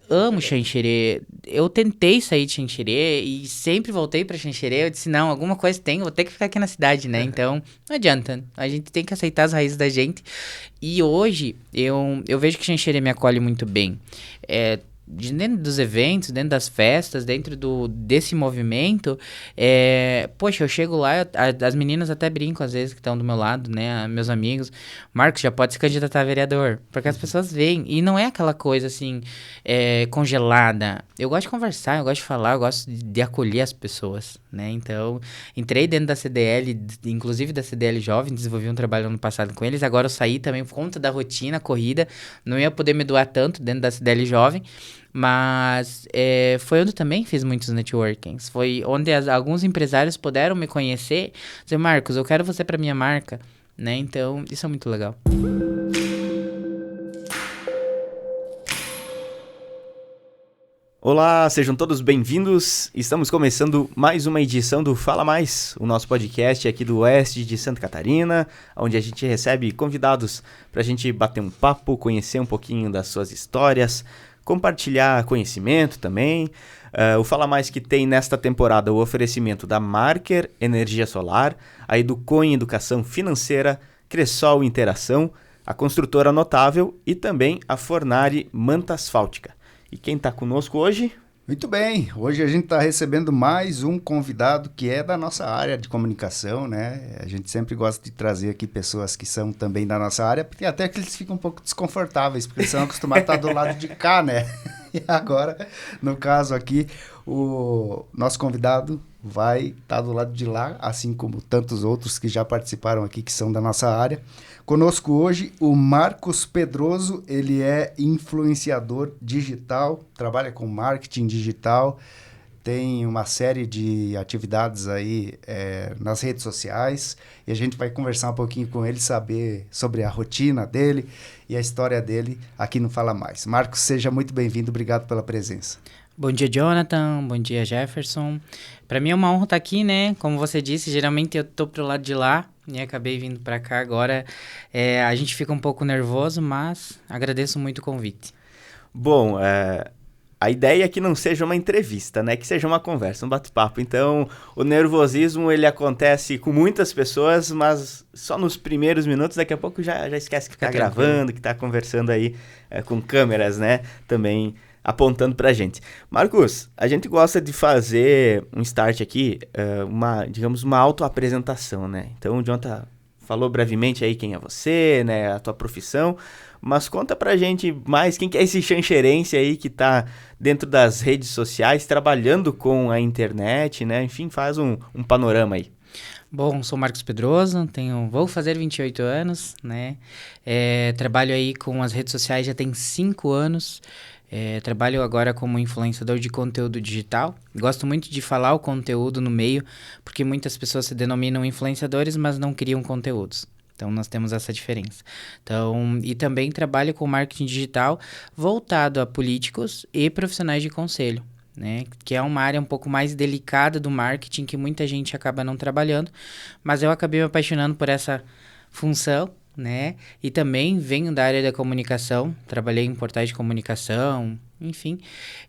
amo Xanxerê. Eu tentei sair de Xanxerê e sempre voltei pra Xanxerê. Eu disse, não, alguma coisa tem, eu vou ter que ficar aqui na cidade, né? Então, não adianta. A gente tem que aceitar as raízes da gente. E hoje, eu vejo que Xanxerê me acolhe muito bem. Dentro dos eventos, dentro das festas, dentro desse movimento, poxa, eu chego lá, as meninas até brincam às vezes que estão do meu lado, né, meus amigos, Marcos, já pode se candidatar a vereador, porque as pessoas veem, e não é aquela coisa assim, congelada. Eu gosto de conversar, eu gosto de falar, eu gosto de acolher as pessoas, né, então, entrei dentro da CDL, inclusive da CDL Jovem, desenvolvi um trabalho ano passado com eles, agora eu saí também por conta da rotina, corrida, não ia poder me doar tanto dentro da CDL Jovem, mas foi onde também fiz muitos networkings. Foi onde alguns empresários puderam me conhecer. Dizer, Marcos, eu quero você para minha marca, né? Então, isso é muito legal. Olá, sejam todos bem-vindos. Estamos começando mais uma edição do Fala Mais, o nosso podcast aqui do oeste de Santa Catarina, onde a gente recebe convidados para a gente bater um papo, conhecer um pouquinho das suas histórias, compartilhar conhecimento também. O Fala Mais que tem nesta temporada o oferecimento da Marker Energia Solar, a Educon Educação Financeira, Cressol Interação, a Construtora Notável e também a Fornari Manta Asfáltica. E quem está conosco hoje? Muito bem, hoje a gente está recebendo mais um convidado que é da nossa área de comunicação, né? A gente sempre gosta de trazer aqui pessoas que são também da nossa área, porque até que eles ficam um pouco desconfortáveis, porque eles são acostumados a estar do lado de cá, né? E agora, no caso aqui, o nosso convidado vai estar do lado de lá, assim como tantos outros que já participaram aqui, que são da nossa área. Conosco hoje o Marcos Pedroso, ele é influenciador digital, trabalha com marketing digital, tem uma série de atividades aí nas redes sociais e a gente vai conversar um pouquinho com ele, saber sobre a rotina dele e a história dele aqui no Fala Mais. Marcos, seja muito bem-vindo, obrigado pela presença. Bom dia, Jonathan. Bom dia, Jefferson. Para mim é uma honra estar aqui, né? Como você disse, geralmente eu tô pro lado de lá e acabei vindo para cá agora. A gente fica um pouco nervoso, mas agradeço muito o convite. Bom, a ideia é que não seja uma entrevista, né? Que seja uma conversa, um bate-papo. Então, o nervosismo, ele acontece com muitas pessoas, mas só nos primeiros minutos, daqui a pouco já esquece que está gravando, que está conversando aí com câmeras, né? Também apontando pra gente. Marcos, a gente gosta de fazer um start aqui, digamos, uma autoapresentação, né? Então, o Jonathan falou brevemente aí quem é você, né? A tua profissão, mas conta pra gente mais quem que é esse xanxerense aí que tá dentro das redes sociais, trabalhando com a internet, né? Enfim, faz um panorama aí. Bom, sou Marcos Pedroso, vou fazer 28 anos, né? Trabalho aí com as redes sociais já tem 5 anos. Trabalho agora como influenciador de conteúdo digital. Gosto muito de falar o conteúdo no meio, porque muitas pessoas se denominam influenciadores, mas não criam conteúdos. Então, nós temos essa diferença. Então, e também trabalho com marketing digital voltado a políticos e profissionais de conselho, né? Que é uma área um pouco mais delicada do marketing, que muita gente acaba não trabalhando, mas eu acabei me apaixonando por essa função, né? E também venho da área da comunicação, trabalhei em portais de comunicação, enfim,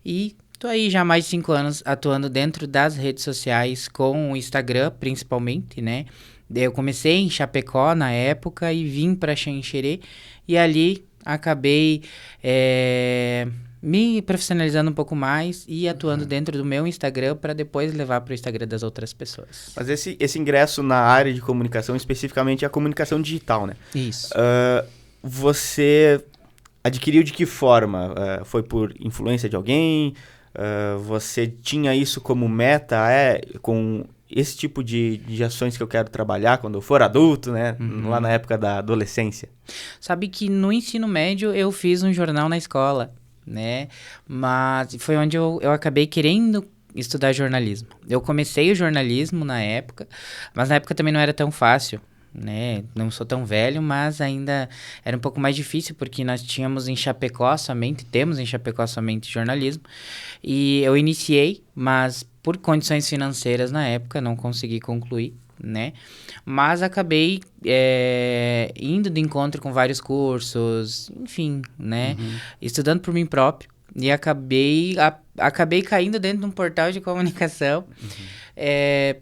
e tô aí já há mais de 5 anos atuando dentro das redes sociais, com o Instagram principalmente, né? Eu comecei em Chapecó na época e vim para Xanxerê e ali acabei me profissionalizando um pouco mais e atuando dentro do meu Instagram para depois levar para o Instagram das outras pessoas. Mas esse ingresso na área de comunicação, especificamente a comunicação digital, né? Isso. Você adquiriu de que forma? Foi por influência de alguém? Você tinha isso como meta? Com esse tipo de ações que eu quero trabalhar quando eu for adulto, né? Lá na época da adolescência. Sabe que no ensino médio eu fiz um jornal na escola, né? Mas foi onde eu acabei querendo estudar jornalismo. Eu comecei o jornalismo na época, mas na época também não era tão fácil, né? Não sou tão velho, mas ainda era um pouco mais difícil, porque nós temos em Chapecó somente jornalismo. E eu iniciei, mas por condições financeiras na época não consegui concluir, né? Mas acabei indo de encontro com vários cursos, enfim, né? Estudando por mim próprio, e acabei caindo dentro de um portal de comunicação.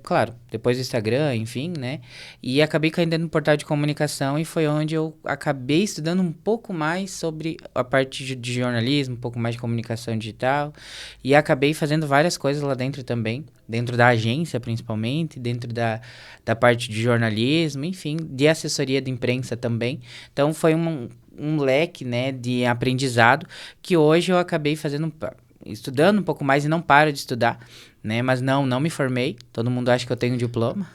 Claro, depois do Instagram, enfim, né? E acabei caindo dentro de um portal de comunicação e foi onde eu acabei estudando um pouco mais sobre a parte de jornalismo, um pouco mais de comunicação digital. E acabei fazendo várias coisas lá dentro também, dentro da agência principalmente, dentro da parte de jornalismo, enfim, de assessoria de imprensa também. Então foi um leque, né, de aprendizado que hoje eu acabei estudando um pouco mais e não paro de estudar, né? Mas não me formei. Todo mundo acha que eu tenho um diploma.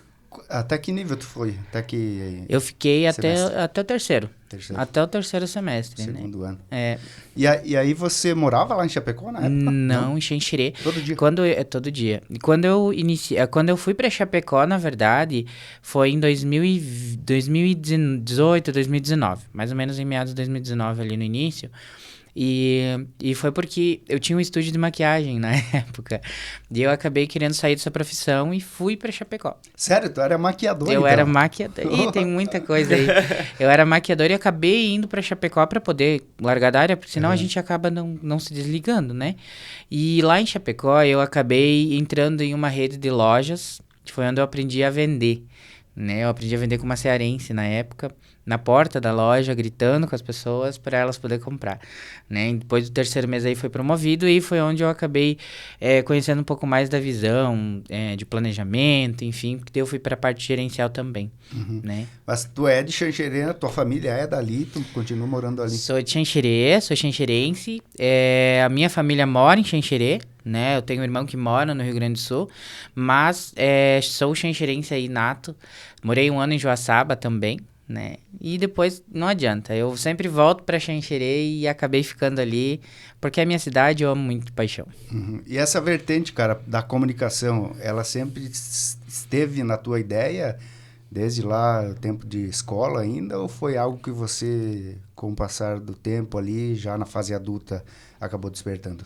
Até que nível tu foi? Até que Eu fiquei até o terceiro? Até o terceiro semestre, Segundo né? ano. É. E aí você morava lá em Chapecó na época? Não, em Xanxerê. Todo dia? Todo dia. E quando eu fui pra Chapecó, na verdade, foi em 2018, 2019. Mais ou menos em meados de 2019, ali no início. E foi porque eu tinha um estúdio de maquiagem na época. E eu acabei querendo sair dessa profissão e fui pra Chapecó. Sério? Tu era maquiador, Eu então? era maquiador. Ih, tem muita coisa aí. Eu era maquiador e acabei indo pra Chapecó pra poder largar da área, porque senão a gente acaba não se desligando, né? E lá em Chapecó eu acabei entrando em uma rede de lojas, que foi onde eu aprendi a vender, né? Eu aprendi a vender com uma cearense na época, na porta da loja, gritando com as pessoas para elas poderem comprar, né? E depois do terceiro mês aí foi promovido e foi onde eu acabei conhecendo um pouco mais da visão, de planejamento, enfim, porque daí eu fui para a parte gerencial também, né? Mas tu é de Xanxerê, tua família é dali, tu continua morando ali? Sou de Xanxerê, sou xanxerense, a minha família mora em Xanxerê, né? Eu tenho um irmão que mora no Rio Grande do Sul, mas sou xanxerense aí nato, morei um ano em Joaçaba também, né? E depois não adianta, eu sempre volto para Xanxerê e acabei ficando ali, porque é a minha cidade, eu amo muito de paixão. E essa vertente, cara, da comunicação, ela sempre esteve na tua ideia, desde lá, tempo de escola ainda, ou foi algo que você, com o passar do tempo ali, já na fase adulta, acabou despertando?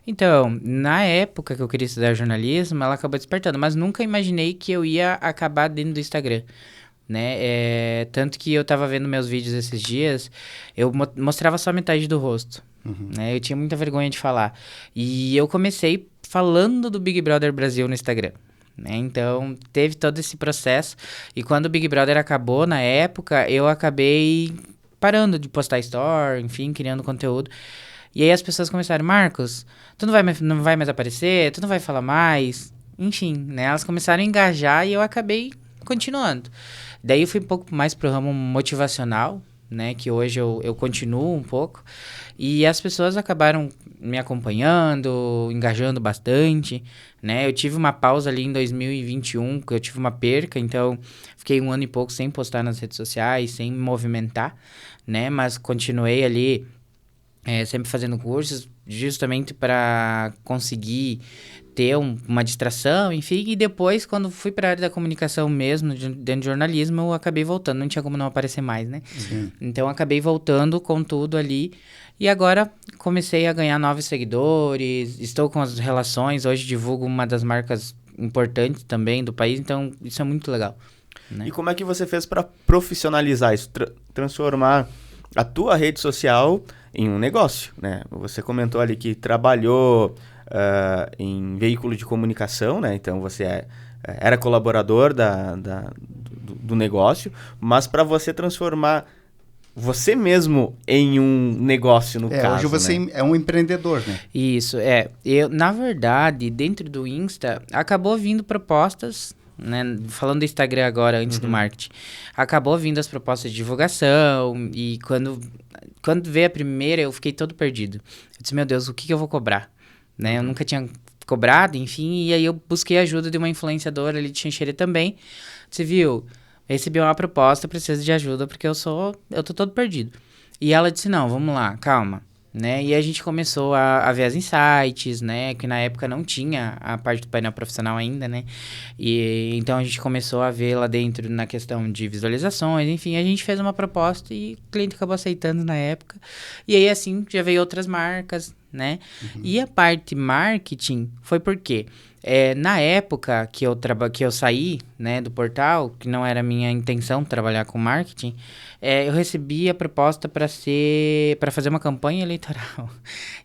Então, na época que eu queria estudar jornalismo, ela acabou despertando, mas nunca imaginei que eu ia acabar dentro do Instagram, né? Tanto que eu tava vendo meus vídeos esses dias, eu mostrava só metade do rosto, né? Eu tinha muita vergonha de falar. E eu comecei falando do Big Brother Brasil no Instagram, né? Então, teve todo esse processo. E quando o Big Brother acabou, na época, eu acabei parando de postar story, enfim, criando conteúdo. E aí as pessoas começaram, Marcos, tu não vai mais aparecer, tu não vai falar mais, enfim, né? Elas começaram a engajar e eu acabei continuando. Daí eu fui um pouco mais pro ramo motivacional, né? Que hoje eu continuo um pouco. E as pessoas acabaram me acompanhando, engajando bastante, né? Eu tive uma pausa ali em 2021, que eu tive uma perca, então fiquei um ano e pouco sem postar nas redes sociais, sem me movimentar, né? Mas continuei ali sempre fazendo cursos, justamente para conseguir ter uma distração, enfim. E depois, quando fui para a área da comunicação mesmo, dentro de jornalismo, eu acabei voltando. Não tinha como não aparecer mais, né? Sim. Então, acabei voltando com tudo ali. E agora, comecei a ganhar novos seguidores. Estou com as relações. Hoje, divulgo uma das marcas importantes também do país. Então, isso é muito legal, né? E como é que você fez para profissionalizar isso? Transformar a tua rede social em um negócio, né? Você comentou ali que trabalhou em veículo de comunicação, né? Então você era colaborador do negócio, mas para você transformar você mesmo em um negócio, no caso, hoje você né? é um empreendedor, né? Isso, eu, na verdade, dentro do Insta, acabou vindo propostas, né? Falando do Instagram agora, antes do marketing, acabou vindo as propostas de divulgação e quando veio a primeira, eu fiquei todo perdido. Eu disse, meu Deus, o que eu vou cobrar? Né? Eu nunca tinha cobrado, enfim, e aí eu busquei a ajuda de uma influenciadora ali de Xanxerê também. Você viu? Recebi uma proposta, preciso de ajuda porque eu tô todo perdido. E ela disse, não, vamos lá, calma, né? E a gente começou a ver as insights, né? Que na época não tinha a parte do painel profissional ainda, né? E então a gente começou a ver lá dentro na questão de visualizações, enfim, a gente fez uma proposta e o cliente acabou aceitando na época. E aí assim já veio outras marcas, né? E a parte marketing foi porque na época que eu saí, né, do portal, que não era minha intenção trabalhar com marketing, eu recebi a proposta para fazer uma campanha eleitoral.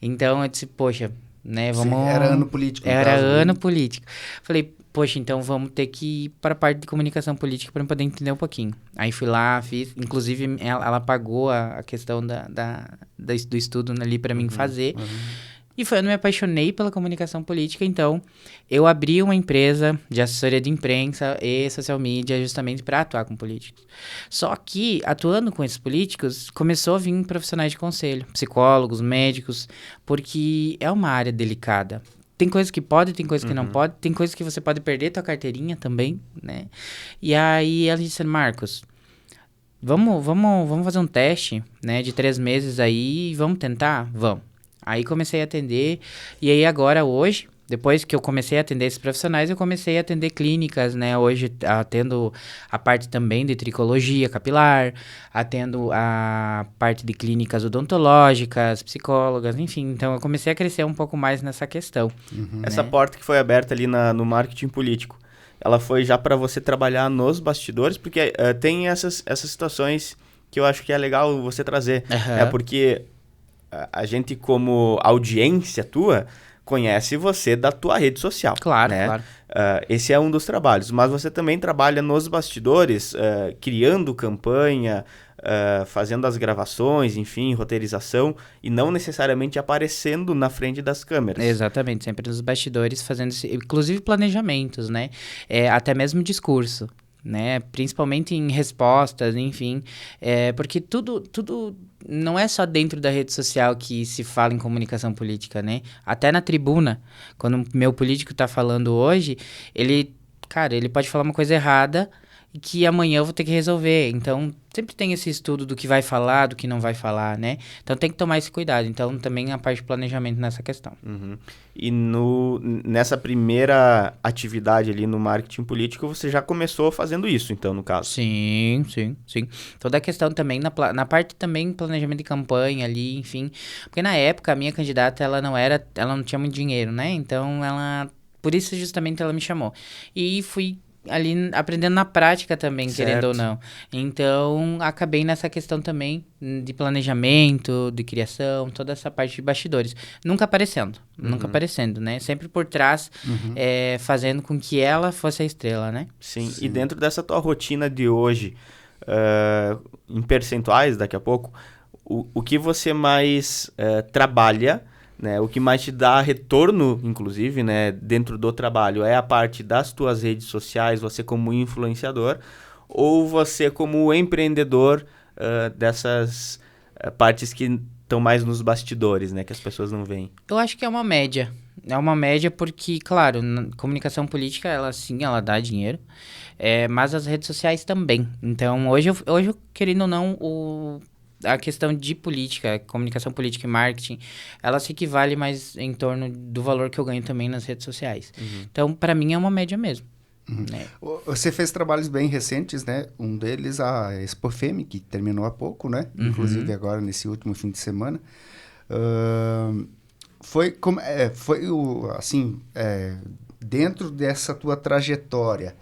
Então eu disse, poxa, né, vamos... Era ano político. Era ano político. Falei, poxa, então vamos ter que ir para a parte de comunicação política para poder entender um pouquinho. Aí fui lá, fiz, inclusive ela pagou a questão do estudo ali para mim fazer. E foi onde eu me apaixonei pela comunicação política, então eu abri uma empresa de assessoria de imprensa e social media justamente para atuar com políticos. Só que, atuando com esses políticos, começou a vir profissionais de conselho, psicólogos, médicos, porque é uma área delicada. Tem coisas que pode, tem coisas que não pode, tem coisas que você pode perder tua carteirinha também, né? E aí ela disse, Marcos, vamos fazer um teste, né, de 3 meses aí, vamos tentar? Vamos. Aí comecei a atender, e aí agora hoje, depois que eu comecei a atender esses profissionais, eu comecei a atender clínicas, né? Hoje atendo a parte também de tricologia capilar, atendo a parte de clínicas odontológicas, psicólogas, enfim. Então eu comecei a crescer um pouco mais nessa questão. Essa porta que foi aberta ali no marketing político, ela foi já para você trabalhar nos bastidores, porque tem essas situações que eu acho que é legal você trazer. É porque a gente, como audiência tua, conhece você da tua rede social. Claro, né? claro. Esse é um dos trabalhos. Mas você também trabalha nos bastidores, criando campanha, fazendo as gravações, enfim, roteirização, e não necessariamente aparecendo na frente das câmeras. Exatamente, sempre nos bastidores, fazendo inclusive planejamentos, né? Até mesmo discurso, né? Principalmente em respostas, enfim. Porque tudo não é só dentro da rede social que se fala em comunicação política, né? Até na tribuna, quando o meu político tá falando hoje, ele pode falar uma coisa errada e que amanhã eu vou ter que resolver. Então, sempre tem esse estudo do que vai falar, do que não vai falar, né? Então, tem que tomar esse cuidado. Então, também a parte de planejamento nessa questão. E nessa primeira atividade ali no marketing político, você já começou fazendo isso, então, no caso? Sim. Toda a questão também, na parte também planejamento de campanha ali, enfim. Porque na época, a minha candidata, ela não tinha muito dinheiro, né? Então, por isso justamente ela me chamou. E fui ali aprendendo na prática também, certo. Querendo ou não. Então, acabei nessa questão também de planejamento, de criação, toda essa parte de bastidores. Nunca aparecendo, né? Sempre por trás, fazendo com que ela fosse a estrela, né? Sim. E dentro dessa tua rotina de hoje, em percentuais, daqui a pouco, o que você mais trabalha, né, o que mais te dá retorno, inclusive, né, dentro do trabalho, é a parte das tuas redes sociais, você como influenciador, ou você como empreendedor dessas partes que estão mais nos bastidores, né, que as pessoas não veem? Eu acho que é uma média. É uma média porque, claro, comunicação política, ela dá dinheiro, mas as redes sociais também. Então, hoje querendo ou não, a questão de política, comunicação política e marketing, ela se equivale mais em torno do valor que eu ganho também nas redes sociais. Então, para mim, é uma média mesmo. Né? Você fez trabalhos bem recentes, né? Um deles, a Expofeme, que terminou há pouco, né? Inclusive agora, nesse último fim de semana. Dentro dessa tua trajetória,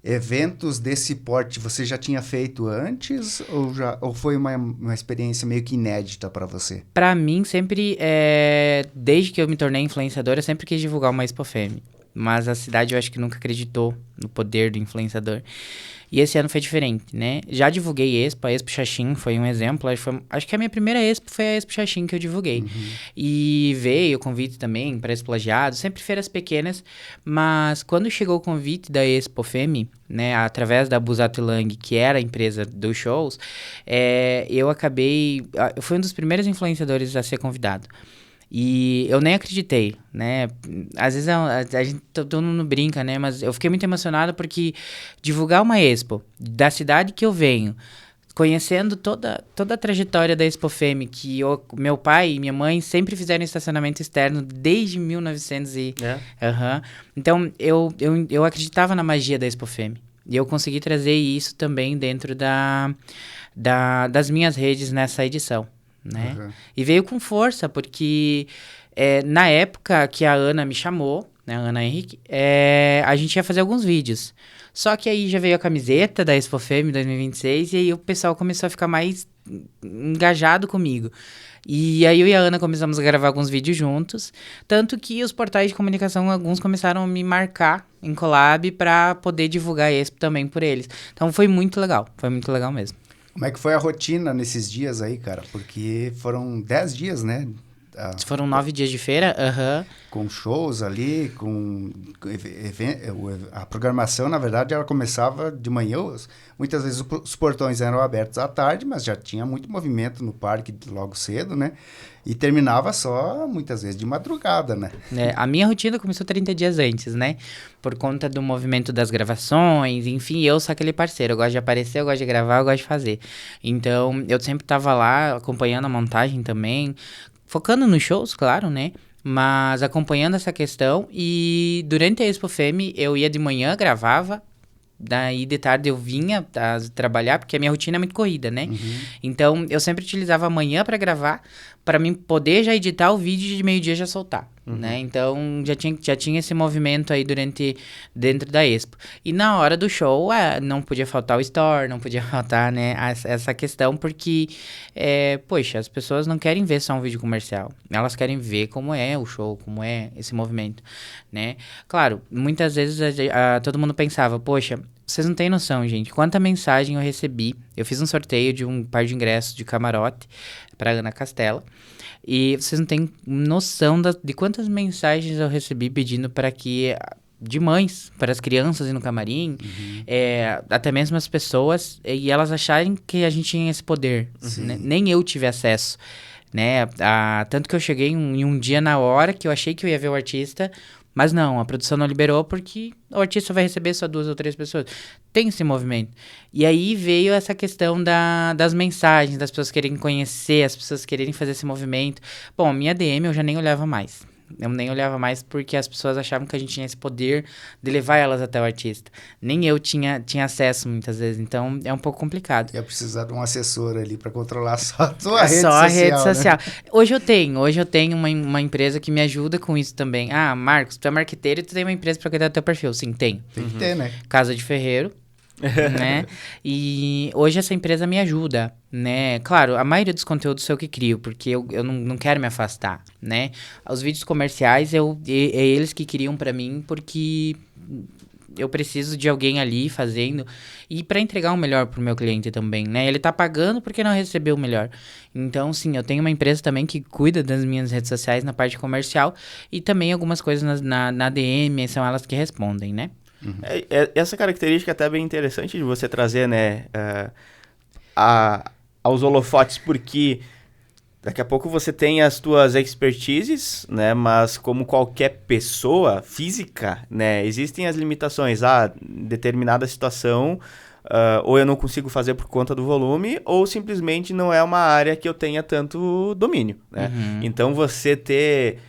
eventos desse porte você já tinha feito antes ou foi uma experiência meio que inédita para você? Para mim, sempre, desde que eu me tornei influenciador, eu sempre quis divulgar uma Expofeme. Mas a cidade eu acho que nunca acreditou no poder do influenciador. E esse ano foi diferente, né? Já divulguei a Expo Xaxim foi um exemplo. Acho que a minha primeira Expo foi a Expo Xaxim que eu divulguei. E veio o convite também para Expo Lajeado, sempre feiras pequenas. Mas quando chegou o convite da Expo Femi, né, através da Busato Lang, que era a empresa dos shows, eu fui um dos primeiros influenciadores a ser convidado. E eu nem acreditei, né? Às vezes a gente todo mundo brinca, né? Mas eu fiquei muito emocionado porque divulgar uma Expo da cidade que eu venho, conhecendo toda a trajetória da Expofeme, que meu pai e minha mãe sempre fizeram estacionamento externo desde 1900 Então, eu acreditava na magia da Expofeme. E eu consegui trazer isso também dentro das minhas redes nessa edição. né? Uhum. E veio com força, porque na época que a Ana me chamou, né, a Ana Henrique, a gente ia fazer alguns vídeos. Só que aí já veio a camiseta da ExpoFem 2026 e aí o pessoal começou a ficar mais engajado comigo. E aí eu e a Ana começamos a gravar alguns vídeos juntos, tanto que os portais de comunicação, alguns começaram a me marcar em collab para poder divulgar a Expo também por eles. Então foi muito legal mesmo. Como é que foi a rotina nesses dias aí, cara? Porque foram 10 dias, né? Foram 9 dias de feira, Com shows ali, a programação, na verdade, ela começava de manhã. Muitas vezes os portões eram abertos à tarde, mas já tinha muito movimento no parque logo cedo, né? E terminava só, muitas vezes, de madrugada, né? A minha rotina começou 30 dias antes, né? Por conta do movimento das gravações, enfim, eu sou aquele parceiro. Eu gosto de aparecer, eu gosto de gravar, eu gosto de fazer. Então, eu sempre tava lá acompanhando a montagem também, focando nos shows, claro, né? Mas acompanhando essa questão. E durante a ExpoFem, eu ia de manhã, gravava. Daí de tarde eu vinha trabalhar, porque a minha rotina é muito corrida, né? Então, eu sempre utilizava a manhã para gravar, para mim poder já editar o vídeo e de meio-dia já soltar, né? Então, já tinha esse movimento aí dentro da Expo. E na hora do show, não podia faltar o store, não podia faltar, né, essa questão, porque, poxa, as pessoas não querem ver só um vídeo comercial. Elas querem ver como é o show, como é esse movimento, né? Claro, muitas vezes todo mundo pensava, poxa, vocês não têm noção, gente, quanta mensagem eu recebi. Eu fiz um sorteio de um par de ingressos de camarote para Ana Castela. E vocês não têm noção de quantas mensagens eu recebi pedindo para que... de mães, para as crianças ir no camarim, até mesmo as pessoas, e elas acharem que a gente tinha esse poder. Né? Nem eu tive acesso. Né? Tanto que eu cheguei em um dia na hora que eu achei que eu ia ver o artista... Mas não, a produção não liberou porque o artista vai receber só 2 ou 3 pessoas. Tem esse movimento. E aí veio essa questão das mensagens, das pessoas quererem conhecer, as pessoas quererem fazer esse movimento. Bom, minha DM eu já nem olhava mais. Eu nem olhava mais porque as pessoas achavam que a gente tinha esse poder de levar elas até o artista. Nem eu tinha acesso muitas vezes, então é um pouco complicado. Ia precisar de um assessor ali para controlar só a tua rede social. Só a rede social. Né? Hoje eu tenho uma empresa que me ajuda com isso também. Ah, Marcos, tu é marqueteiro e tu tem uma empresa para cuidar do teu perfil. Sim, tenho. Tem que ter, né? Casa de Ferreiro. Né? E hoje essa empresa me ajuda, né? Claro, a maioria dos conteúdos sou eu que crio, porque eu não quero me afastar, né? Os vídeos comerciais, é eles que criam pra mim, porque eu preciso de alguém ali fazendo e para entregar o melhor pro meu cliente também, né? Ele tá pagando porque não recebeu o melhor. Então, sim, eu tenho uma empresa também que cuida das minhas redes sociais na parte comercial e também algumas coisas na DM, são elas que respondem, né? Essa característica é até bem interessante de você trazer, né, aos holofotes, porque daqui a pouco você tem as tuas expertises, né, mas como qualquer pessoa física, né, existem as limitações. Determinada situação, ou eu não consigo fazer por conta do volume, ou simplesmente não é uma área que eu tenha tanto domínio, né? Então você ter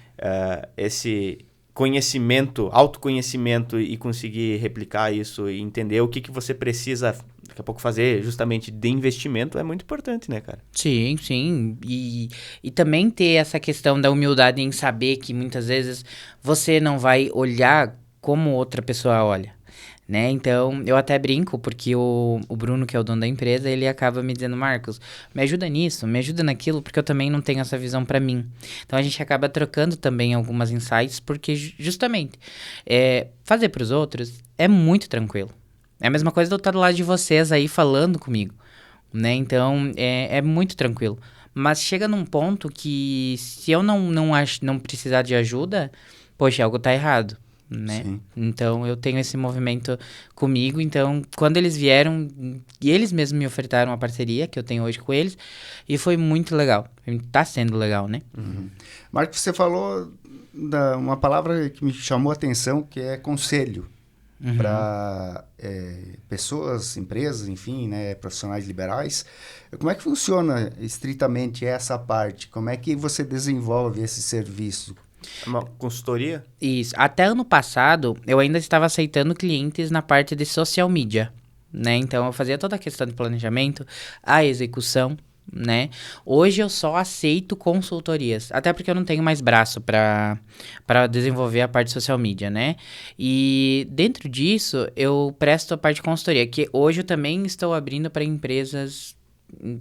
esse... conhecimento, autoconhecimento e conseguir replicar isso e entender o que você precisa daqui a pouco fazer justamente de investimento é muito importante, né, cara? Sim, sim. E também ter essa questão da humildade em saber que muitas vezes você não vai olhar como outra pessoa olha. Né? Então, eu até brinco, porque o Bruno, que é o dono da empresa, ele acaba me dizendo, Marcos, me ajuda nisso, me ajuda naquilo, porque eu também não tenho essa visão pra mim. Então, a gente acaba trocando também algumas insights, porque justamente, fazer pros outros é muito tranquilo. É a mesma coisa de eu estar do lado de vocês aí falando comigo, né? Então, é muito tranquilo. Mas chega num ponto que, se eu não precisar de ajuda, poxa, algo tá errado. Né? Então eu tenho esse movimento comigo, então quando eles vieram e eles mesmos me ofertaram a parceria que eu tenho hoje com eles e foi muito legal, tá sendo legal, né? Marcos, você falou uma palavra que me chamou a atenção, que é conselho para pessoas, empresas, enfim, né, profissionais liberais. Como é que funciona estritamente essa parte? Como é que você desenvolve esse serviço? Uma consultoria? Isso. Até ano passado, eu ainda estava aceitando clientes na parte de social media, né? Então, eu fazia toda a questão de planejamento, a execução, né? Hoje eu só aceito consultorias, até porque eu não tenho mais braço para desenvolver a parte de social media, né? E dentro disso eu presto a parte de consultoria, que hoje eu também estou abrindo para empresas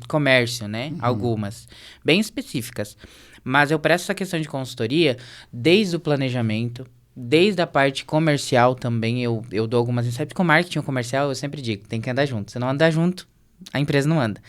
comércio, né? Algumas, bem específicas. Mas eu presto essa questão de consultoria desde o planejamento, desde a parte comercial também, eu dou algumas insights. Com marketing ou comercial, eu sempre digo, tem que andar junto. Se não andar junto, a empresa não anda,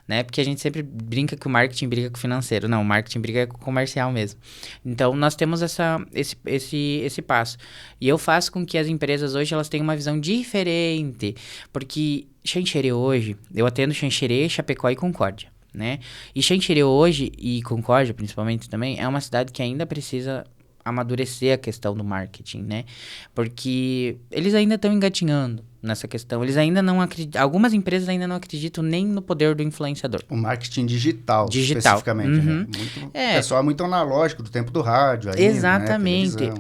né? Porque a gente sempre brinca que o marketing briga com o financeiro. Não, o marketing briga com o comercial mesmo. Então, nós temos esse passo. E eu faço com que as empresas hoje, elas tenham uma visão diferente. Porque Xanxerê hoje, eu atendo Xanxerê, Chapecó e Concórdia, né? E Xanxerê hoje, e Concórdia principalmente também, é uma cidade que ainda precisa amadurecer a questão do marketing, né? Porque eles ainda estão engatinhando nessa questão. Eles ainda não acreditam... Algumas empresas ainda não acreditam nem no poder do influenciador. O marketing digital. Especificamente, né? O pessoal é muito analógico do tempo do rádio. Aí, exatamente. Né?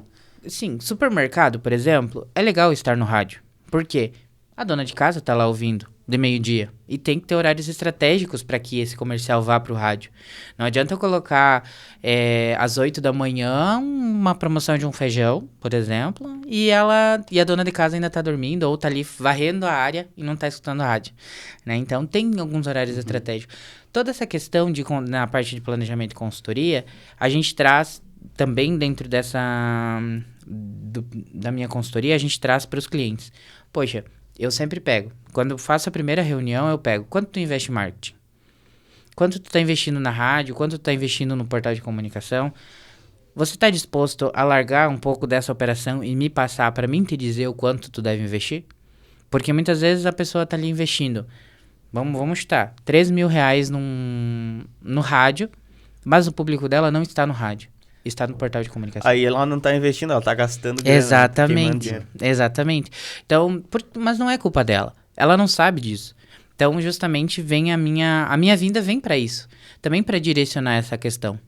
Sim, supermercado, por exemplo, é legal estar no rádio. Por quê? A dona de casa tá lá ouvindo de meio-dia. E tem que ter horários estratégicos para que esse comercial vá para o rádio. Não adianta eu colocar às 8 da manhã uma promoção de um feijão, por exemplo, e a dona de casa ainda tá dormindo ou tá ali varrendo a área e não tá escutando a rádio, né? Então tem alguns horários estratégicos. Toda essa questão na parte de planejamento e consultoria, a gente traz também dentro da minha consultoria, a gente traz para os clientes. Poxa, eu sempre pego. Quando eu faço a primeira reunião, eu pego. Quanto tu investe em marketing? Quanto tu tá investindo na rádio? Quanto tu tá investindo no portal de comunicação? Você tá disposto a largar um pouco dessa operação e me passar para mim te dizer o quanto tu deve investir? Porque muitas vezes a pessoa tá ali investindo. Vamos chutar. 3 mil reais no rádio, mas o público dela não está no rádio. Está no portal de comunicação. Aí ela não está investindo, ela está gastando grana. Exatamente. Então, mas não é culpa dela. Ela não sabe disso. Então, justamente, a minha vinda vem para isso. Também para direcionar essa questão,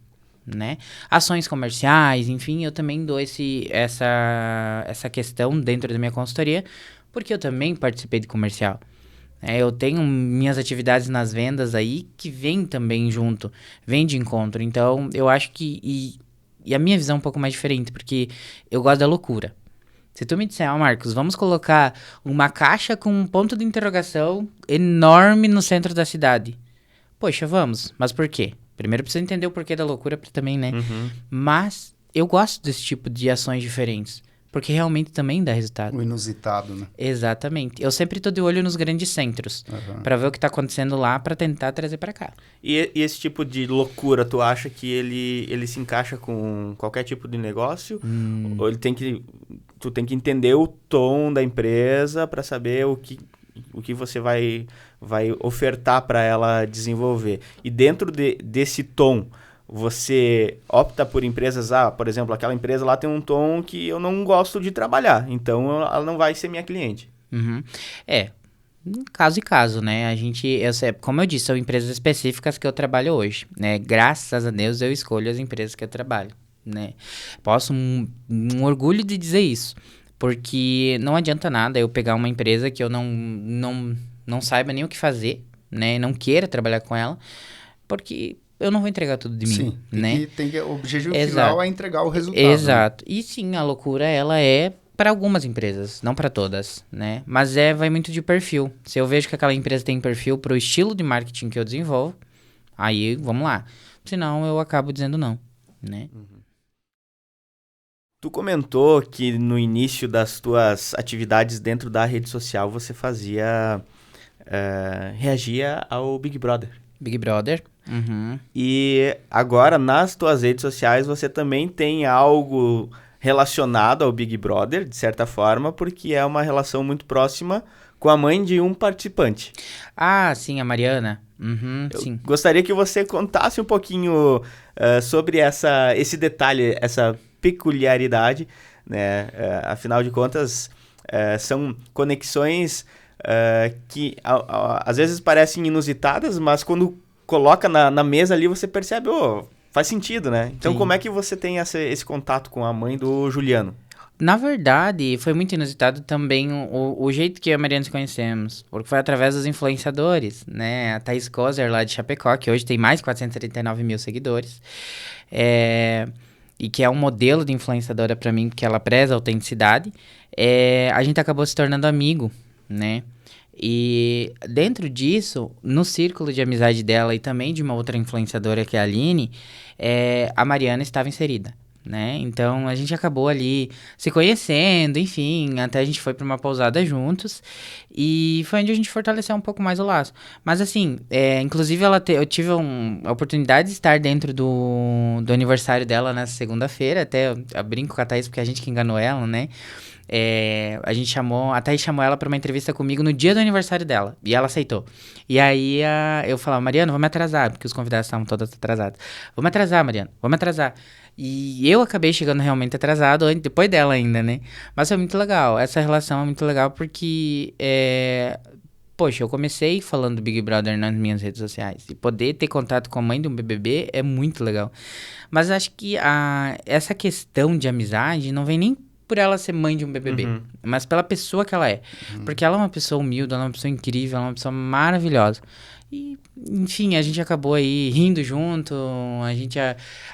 né? Ações comerciais, enfim, eu também dou essa questão dentro da minha consultoria, porque eu também participei de comercial. Eu tenho minhas atividades nas vendas aí que vêm também junto, vêm de encontro. Então, eu acho que... E a minha visão é um pouco mais diferente, porque eu gosto da loucura. Se tu me disser, Marcos, vamos colocar uma caixa com um ponto de interrogação enorme no centro da cidade. Poxa, vamos. Mas por quê? Primeiro precisa entender o porquê da loucura também, né? Mas eu gosto desse tipo de ações diferentes, porque realmente também dá resultado. O inusitado, né? Exatamente. Eu sempre tô de olho nos grandes centros, para ver o que tá acontecendo lá, para tentar trazer para cá. E esse tipo de loucura, tu acha que ele se encaixa com qualquer tipo de negócio? Ou tu tem que entender o tom da empresa para saber o que você vai ofertar para ela desenvolver? E dentro desse tom, você opta por empresas, por exemplo, aquela empresa lá tem um tom que eu não gosto de trabalhar, então ela não vai ser minha cliente. Caso e caso, né? Como eu disse, são empresas específicas que eu trabalho hoje, né? Graças a Deus eu escolho as empresas que eu trabalho, né? Posso um orgulho de dizer isso, porque não adianta nada eu pegar uma empresa que eu não saiba nem o que fazer, né? Não queira trabalhar com ela, porque eu não vou entregar tudo de mim, né? O objetivo final é entregar o resultado. Exato. Né? E sim, a loucura, ela é para algumas empresas, não para todas, né? Mas vai muito de perfil. Se eu vejo que aquela empresa tem perfil pro estilo de marketing que eu desenvolvo, aí vamos lá. Senão eu acabo dizendo não, né? Tu comentou que no início das tuas atividades dentro da rede social você reagia ao Big Brother. Big Brother. E agora nas tuas redes sociais você também tem algo relacionado ao Big Brother, de certa forma, porque é uma relação muito próxima com a mãe de um participante. Sim, a Mariana. Sim. Gostaria que você contasse um pouquinho sobre esse detalhe, essa peculiaridade, né? Afinal de contas, são conexões que às vezes parecem inusitadas, mas quando coloca na mesa ali, você percebe, faz sentido, né? Então, Como é que você tem esse contato com a mãe do Juliano? Na verdade, foi muito inusitado também o jeito que eu e a Mariana se conhecemos, porque foi através dos influenciadores, né? A Thaís Kozer, lá de Chapecó, que hoje tem mais de 439 mil seguidores, e que é um modelo de influenciadora pra mim, porque ela preza a autenticidade, a gente acabou se tornando amigo, né? E dentro disso, no círculo de amizade dela e também de uma outra influenciadora que é a Aline, a Mariana estava inserida, né? Então a gente acabou ali se conhecendo, enfim, até a gente foi para uma pousada juntos e foi onde a gente fortaleceu um pouco mais o laço. Mas assim, inclusive eu tive a oportunidade de estar dentro do aniversário dela nessa segunda-feira, até eu brinco com a Thaís porque a gente que enganou ela, né? A Thaís chamou ela pra uma entrevista comigo no dia do aniversário dela. E ela aceitou. E aí eu falava, Mariana, vou me atrasar, porque os convidados estavam todos atrasados. Vou me atrasar, Mariana, vou me atrasar. E eu acabei chegando realmente atrasado, depois dela ainda, né? Mas foi muito legal. Essa relação é muito legal porque, poxa, eu comecei falando do Big Brother nas minhas redes sociais. E poder ter contato com a mãe de um BBB é muito legal. Mas acho que essa questão de amizade não vem nem por ela ser mãe de um BBB, mas pela pessoa que ela é. Porque ela é uma pessoa humilde, ela é uma pessoa incrível, ela é uma pessoa maravilhosa. E, enfim, a gente acabou aí rindo junto,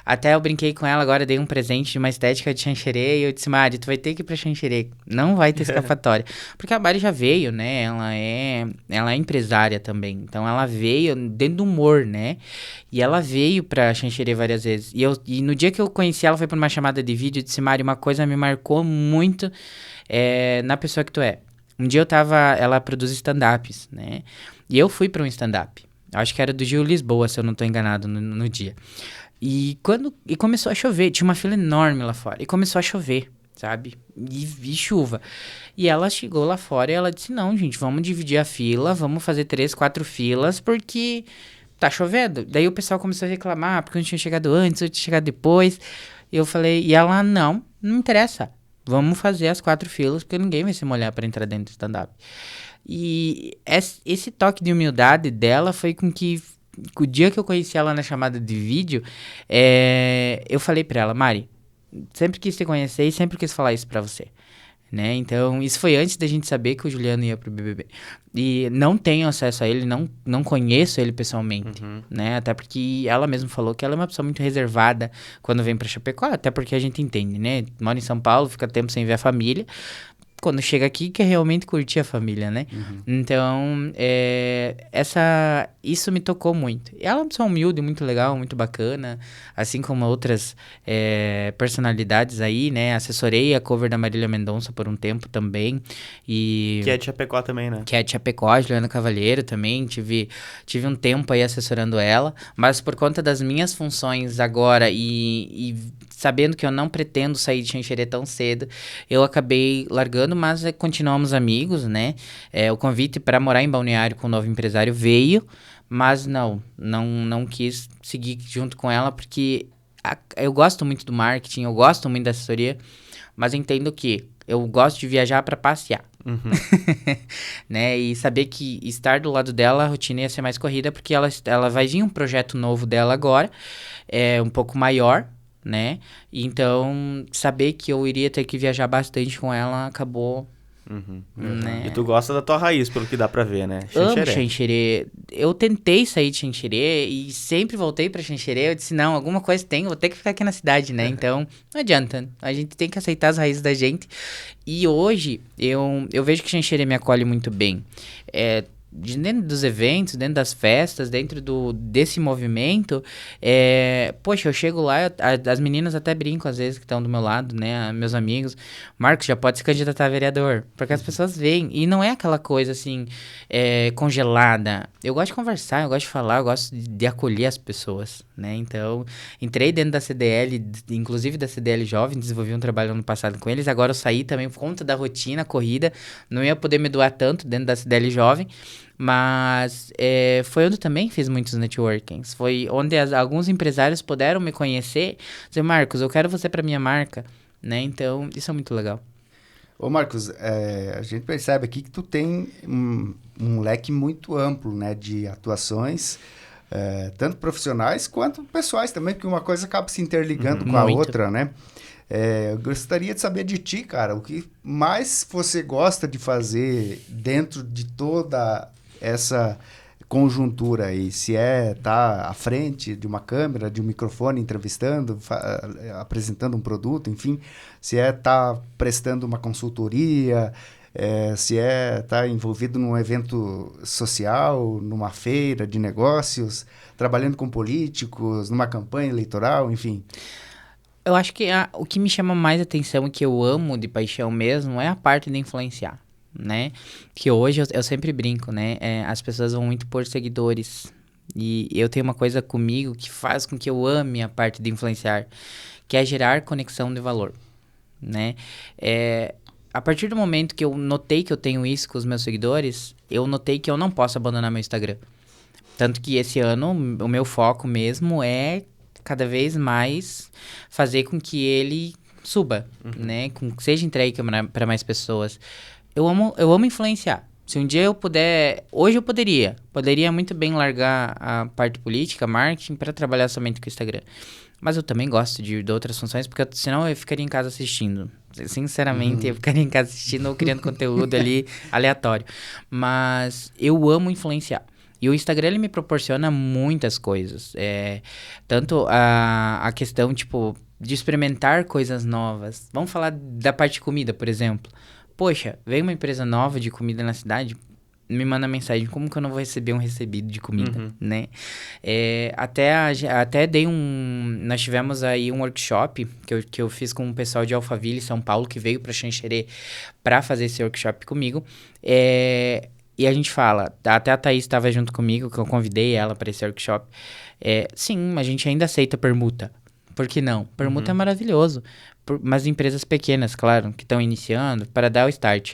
até eu brinquei com ela agora, dei um presente de uma estética de Xanxerê, e eu disse, Mari, tu vai ter que ir pra Xanxerê, não vai ter escapatória. Porque a Mari já veio, né, ela é empresária também, então ela veio dentro do humor, né, e ela veio pra Xanxerê várias vezes, e no dia que eu conheci ela, foi por uma chamada de vídeo, eu disse, Mari, uma coisa me marcou muito na pessoa que tu é. Um dia ela produz stand-ups, né? E eu fui pra um stand-up. Acho que era do Gil Lisboa, se eu não tô enganado no dia. E começou a chover, tinha uma fila enorme lá fora. E começou a chover, sabe? E chuva. E ela chegou lá fora e ela disse, não, gente, vamos dividir a fila, vamos fazer 3, 4 filas, porque tá chovendo. Daí o pessoal começou a reclamar, porque eu não tinha chegado antes, eu tinha chegado depois. E eu falei, e ela, não interessa. Vamos fazer as 4 filas, porque ninguém vai se molhar pra entrar dentro do stand-up. E esse toque de humildade dela foi com que, o dia que eu conheci ela na chamada de vídeo, eu falei pra ela, Mari, sempre quis te conhecer e sempre quis falar isso pra você. Né? Então, isso foi antes da gente saber que o Juliano ia pro BBB. E não tenho acesso a ele, não conheço ele pessoalmente, né? Até porque ela mesma falou que ela é uma pessoa muito reservada quando vem pra Chapecó, até porque a gente entende, né? Mora em São Paulo, fica tempo sem ver a família. Quando chega aqui, quer realmente curtir a família, né? Então, isso me tocou muito. Ela é uma pessoa humilde, muito legal, muito bacana, assim como outras personalidades aí, né? Assessorei a cover da Marília Mendonça por um tempo também. Que é de Chapecó também, né? Que é de Chapecó, a Juliana Cavalheiro também. Tive um tempo aí assessorando ela, mas por conta das minhas funções agora e sabendo que eu não pretendo sair de Xanxerê tão cedo, eu acabei largando, mas continuamos amigos, né? O convite para morar em Balneário com o novo empresário veio, mas não quis seguir junto com ela, porque eu gosto muito do marketing, eu gosto muito da assessoria, mas entendo que eu gosto de viajar para passear. Né? E saber que estar do lado dela, a rotina ia ser mais corrida, porque ela vai vir um projeto novo dela agora, um pouco maior, né? Então, saber que eu iria ter que viajar bastante com ela acabou. Né? E tu gosta da tua raiz, pelo que dá pra ver, né? Amo Xanxerê. Eu tentei sair de Xanxerê e sempre voltei pra Xanxerê. Eu disse, não, alguma coisa tem, eu vou ter que ficar aqui na cidade, né? Então, não adianta. A gente tem que aceitar as raízes da gente. E hoje, eu vejo que Xanxerê me acolhe muito bem. Dentro dos eventos, dentro das festas, dentro desse movimento, poxa, eu chego lá, as meninas até brincam às vezes que estão do meu lado, né, meus amigos, Marcos, já pode se candidatar a vereador, porque as pessoas veem, e não é aquela coisa assim, congelada. Eu gosto de conversar, eu gosto de falar, eu gosto de acolher as pessoas, né, então, entrei dentro da CDL, inclusive da CDL Jovem, desenvolvi um trabalho ano passado com eles, agora eu saí também por conta da rotina, corrida, não ia poder me doar tanto dentro da CDL Jovem, mas foi onde eu também fiz muitos networkings. Foi onde alguns empresários puderam me conhecer. Dizer, Marcos, eu quero você para minha marca, né? Então, isso é muito legal. Ô Marcos, a gente percebe aqui que tu tem um leque muito amplo, né, de atuações, tanto profissionais quanto pessoais também, porque uma coisa acaba se interligando com a outra, né? Eu gostaria de saber de ti, cara, o que mais você gosta de fazer dentro de toda essa conjuntura aí, se tá à frente de uma câmera, de um microfone, entrevistando, apresentando um produto, enfim, se tá prestando uma consultoria, se tá envolvido num evento social, numa feira de negócios, trabalhando com políticos, numa campanha eleitoral, enfim. Eu acho que o que me chama mais atenção e que eu amo de paixão mesmo é a parte de influenciar, né? Que hoje eu sempre brinco, né? As pessoas vão muito por seguidores. E eu tenho uma coisa comigo que faz com que eu ame a parte de influenciar, que é gerar conexão de valor, né? A partir do momento que eu notei que eu tenho isso com os meus seguidores, eu notei que eu não posso abandonar meu Instagram. Tanto que esse ano o meu foco mesmo é cada vez mais fazer com que ele suba, né? Seja entregue para mais pessoas. Eu amo influenciar. Se um dia eu puder... Hoje eu poderia muito bem largar a parte política, marketing, para trabalhar somente com o Instagram. Mas eu também gosto de outras funções, porque senão eu ficaria em casa assistindo. Sinceramente, eu ficaria em casa assistindo ou criando conteúdo ali aleatório. Mas eu amo influenciar. E o Instagram, ele me proporciona muitas coisas. Tanto a questão, tipo, de experimentar coisas novas. Vamos falar da parte de comida, por exemplo. Poxa, veio uma empresa nova de comida na cidade, me manda mensagem, como que eu não vou receber um recebido de comida, né? Até dei nós tivemos aí um workshop que eu fiz com um pessoal de Alphaville, São Paulo, que veio para Xanxerê para fazer esse workshop comigo. E a gente fala, até a Thaís estava junto comigo, que eu convidei ela para esse workshop. Sim, a gente ainda aceita permuta. Por que não? Permuta é maravilhoso. Mas empresas pequenas, claro, que estão iniciando, para dar o start.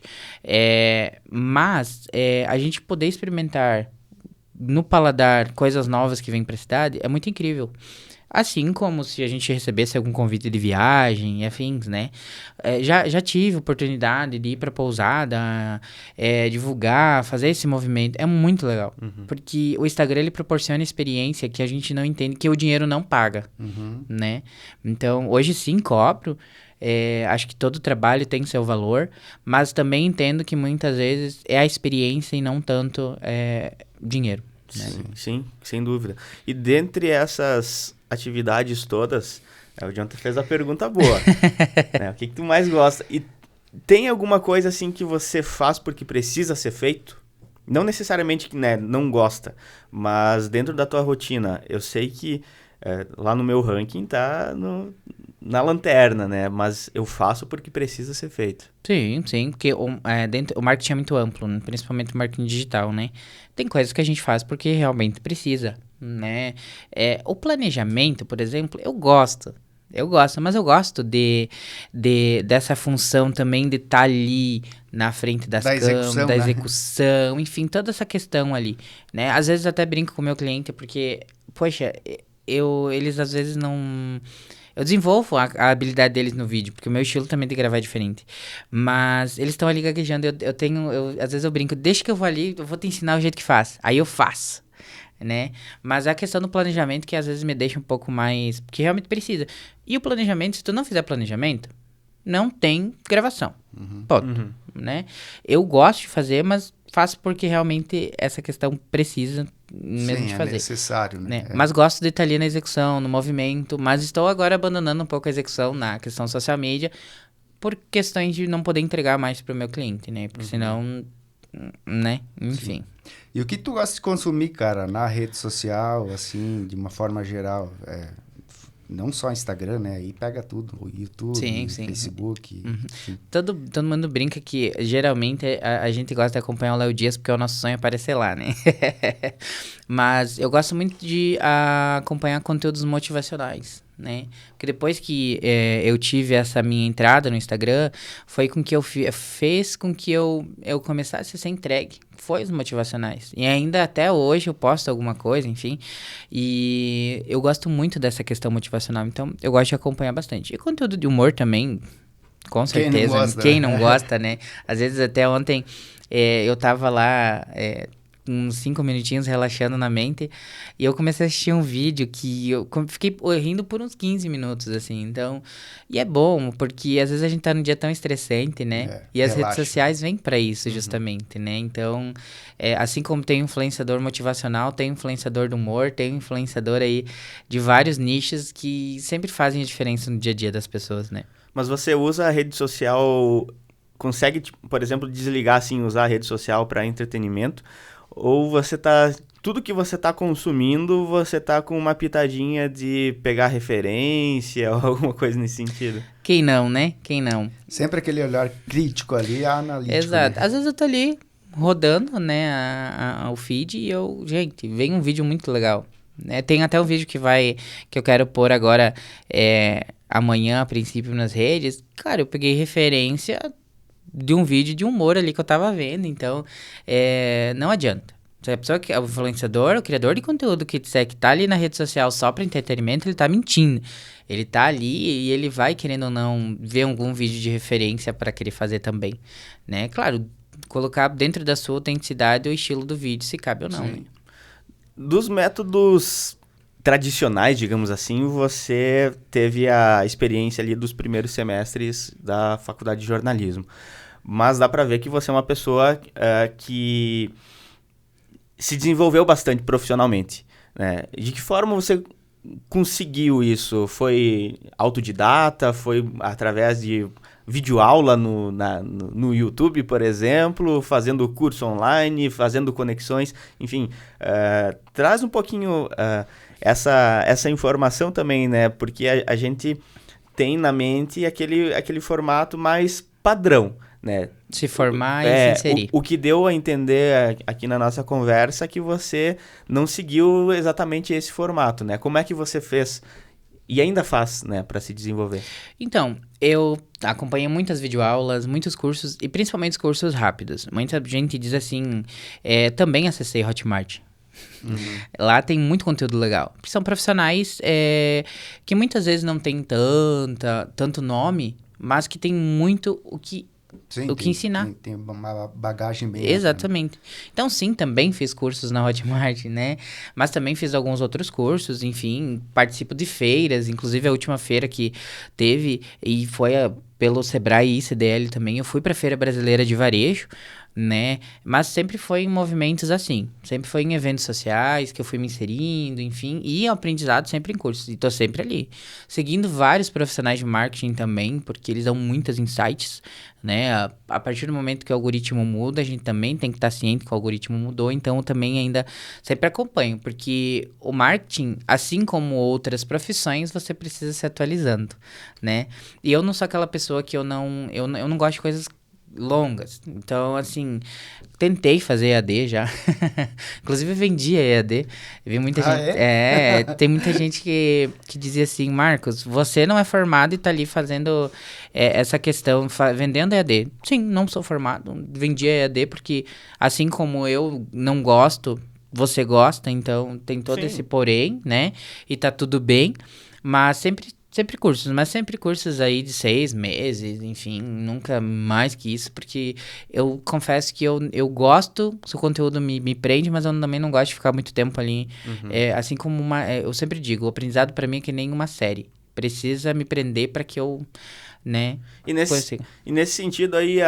Mas a gente poder experimentar no paladar coisas novas que vêm para a cidade é muito incrível. Assim como se a gente recebesse algum convite de viagem e afins, né? Já tive oportunidade de ir para pousada, divulgar, fazer esse movimento. É muito legal. Porque o Instagram, ele proporciona experiência que a gente não entende, que o dinheiro não paga, né? Então, hoje sim, cobro. Acho que todo trabalho tem seu valor, mas também entendo que muitas vezes é a experiência e não tanto dinheiro. Né? Sim, sem dúvida. E dentre essas atividades todas, o Jonathan fez a pergunta boa. Né? O que tu mais gosta? E tem alguma coisa assim que você faz porque precisa ser feito? Não necessariamente que não gosta, mas dentro da tua rotina. Eu sei que lá no meu ranking tá na lanterna, né? Mas eu faço porque precisa ser feito. Sim, porque o marketing é muito amplo, né? Principalmente o marketing digital, né? Tem coisas que a gente faz porque realmente precisa, né? O planejamento, por exemplo, eu gosto, mas eu gosto dessa função também de estar ali na frente das câmeras, da execução, enfim, toda essa questão ali, né? Às vezes até brinco com o meu cliente porque, poxa, eles às vezes não... Eu desenvolvo a habilidade deles no vídeo, porque o meu estilo também de gravar é diferente. Mas eles estão ali gaguejando, às vezes eu brinco, deixa que eu vou ali, eu vou te ensinar o jeito que faz. Aí eu faço, né? Mas a questão do planejamento que às vezes me deixa um pouco mais... Porque realmente precisa. E o planejamento, se tu não fizer planejamento, não tem gravação. Ponto, né? Eu gosto de fazer, mas faço porque realmente essa questão precisa mesmo de fazer. É necessário, né? Mas gosto de estar ali na execução, no movimento, mas estou agora abandonando um pouco a execução na questão social media por questões de não poder entregar mais para o meu cliente, né? Porque senão, né? Enfim. Sim. E o que tu gosta de consumir, cara, na rede social, assim, de uma forma geral? Não só Instagram, né? Aí pega tudo. O YouTube, Facebook. Todo mundo brinca que geralmente a gente gosta de acompanhar o Léo Dias porque é o nosso sonho aparecer lá, né? Mas eu gosto muito de acompanhar conteúdos motivacionais, né? Porque depois que eu tive essa minha entrada no Instagram, foi com que fez com que eu começasse a ser entregue. Foi os motivacionais. E ainda até hoje eu posto alguma coisa, enfim. E eu gosto muito dessa questão motivacional. Então, eu gosto de acompanhar bastante. E conteúdo de humor também, com certeza. Quem não gosta, né? Às vezes até ontem eu tava lá... uns 5 minutinhos relaxando na mente. E eu comecei a assistir um vídeo que eu fiquei rindo por uns 15 minutos, assim. Então, e é bom, porque às vezes a gente tá num dia tão estressante, né? E as redes sociais vêm pra isso, justamente, né? Então, assim como tem influenciador motivacional, tem influenciador do humor, tem influenciador aí de vários nichos que sempre fazem a diferença no dia a dia das pessoas, né? Mas você usa a rede social... Consegue, tipo, por exemplo, desligar, assim, usar a rede social para entretenimento? Ou você tá... Tudo que você tá consumindo, você tá com uma pitadinha de pegar referência ou alguma coisa nesse sentido? Quem não, né? Quem não? Sempre aquele olhar crítico ali, analítico. Exato. Ali. Às vezes eu tô ali rodando, né, o feed e gente, vem um vídeo muito legal. Né? Tem até um vídeo que eu quero pôr agora, amanhã, a princípio, nas redes. Cara, eu peguei referência de um vídeo de humor ali que eu tava vendo, então não adianta. Se a pessoa que é o influenciador, o criador de conteúdo que disser que tá ali na rede social só pra entretenimento, ele tá mentindo. Ele tá ali e ele vai, querendo ou não, ver algum vídeo de referência pra querer fazer também, né? Claro, colocar dentro da sua autenticidade o estilo do vídeo, se cabe ou não. Né? Dos métodos tradicionais, digamos assim, você teve a experiência ali dos primeiros semestres da faculdade de jornalismo. Mas dá pra ver que você é uma pessoa que se desenvolveu bastante profissionalmente. Né? De que forma você conseguiu isso? Foi autodidata? Foi através de videoaula no YouTube, por exemplo? Fazendo curso online? Fazendo conexões? Enfim, traz um pouquinho essa informação também, né? Porque a gente tem na mente aquele formato mais padrão, né? Se formar e se inserir. O que deu a entender aqui na nossa conversa é que você não seguiu exatamente esse formato, né? Como é que você fez e ainda faz, né, para se desenvolver? Então, eu acompanhei muitas videoaulas, muitos cursos e principalmente os cursos rápidos. Muita gente diz assim, também acessei Hotmart. Lá tem muito conteúdo legal. São profissionais que muitas vezes não tem tanto nome, mas que tem muito o que ensinar. Tem uma bagagem bem... Exatamente. Então, sim, também fiz cursos na Hotmart, né? Mas também fiz alguns outros cursos, enfim, participo de feiras, inclusive a última feira que teve, e foi pelo Sebrae e CDL também, eu fui para a Feira Brasileira de Varejo, né? Mas sempre foi em movimentos assim, sempre foi em eventos sociais que eu fui me inserindo, enfim, e aprendizado sempre em cursos, e tô sempre ali, seguindo vários profissionais de marketing também, porque eles dão muitos insights, né? A partir do momento que o algoritmo muda, a gente também tem que estar ciente que o algoritmo mudou, então eu também ainda sempre acompanho, porque o marketing, assim como outras profissões, você precisa se atualizando, né? E eu não sou aquela pessoa que eu não gosto de coisas longas. Então, assim, tentei fazer EAD já. Inclusive, eu vendi a EAD. Eu vi muita gente... tem muita gente que dizia assim, Marcos, você não é formado e tá ali fazendo essa questão, vendendo EAD. Sim, não sou formado. Vendi a EAD porque, assim como eu não gosto, você gosta, então tem todo esse porém, né? E tá tudo bem, mas sempre cursos aí de 6 meses, enfim, nunca mais que isso, porque eu confesso que eu gosto, se o conteúdo me prende, mas eu também não gosto de ficar muito tempo ali, assim como eu sempre digo, o aprendizado pra mim é que nem uma série, precisa me prender pra que eu, né... E nesse sentido aí,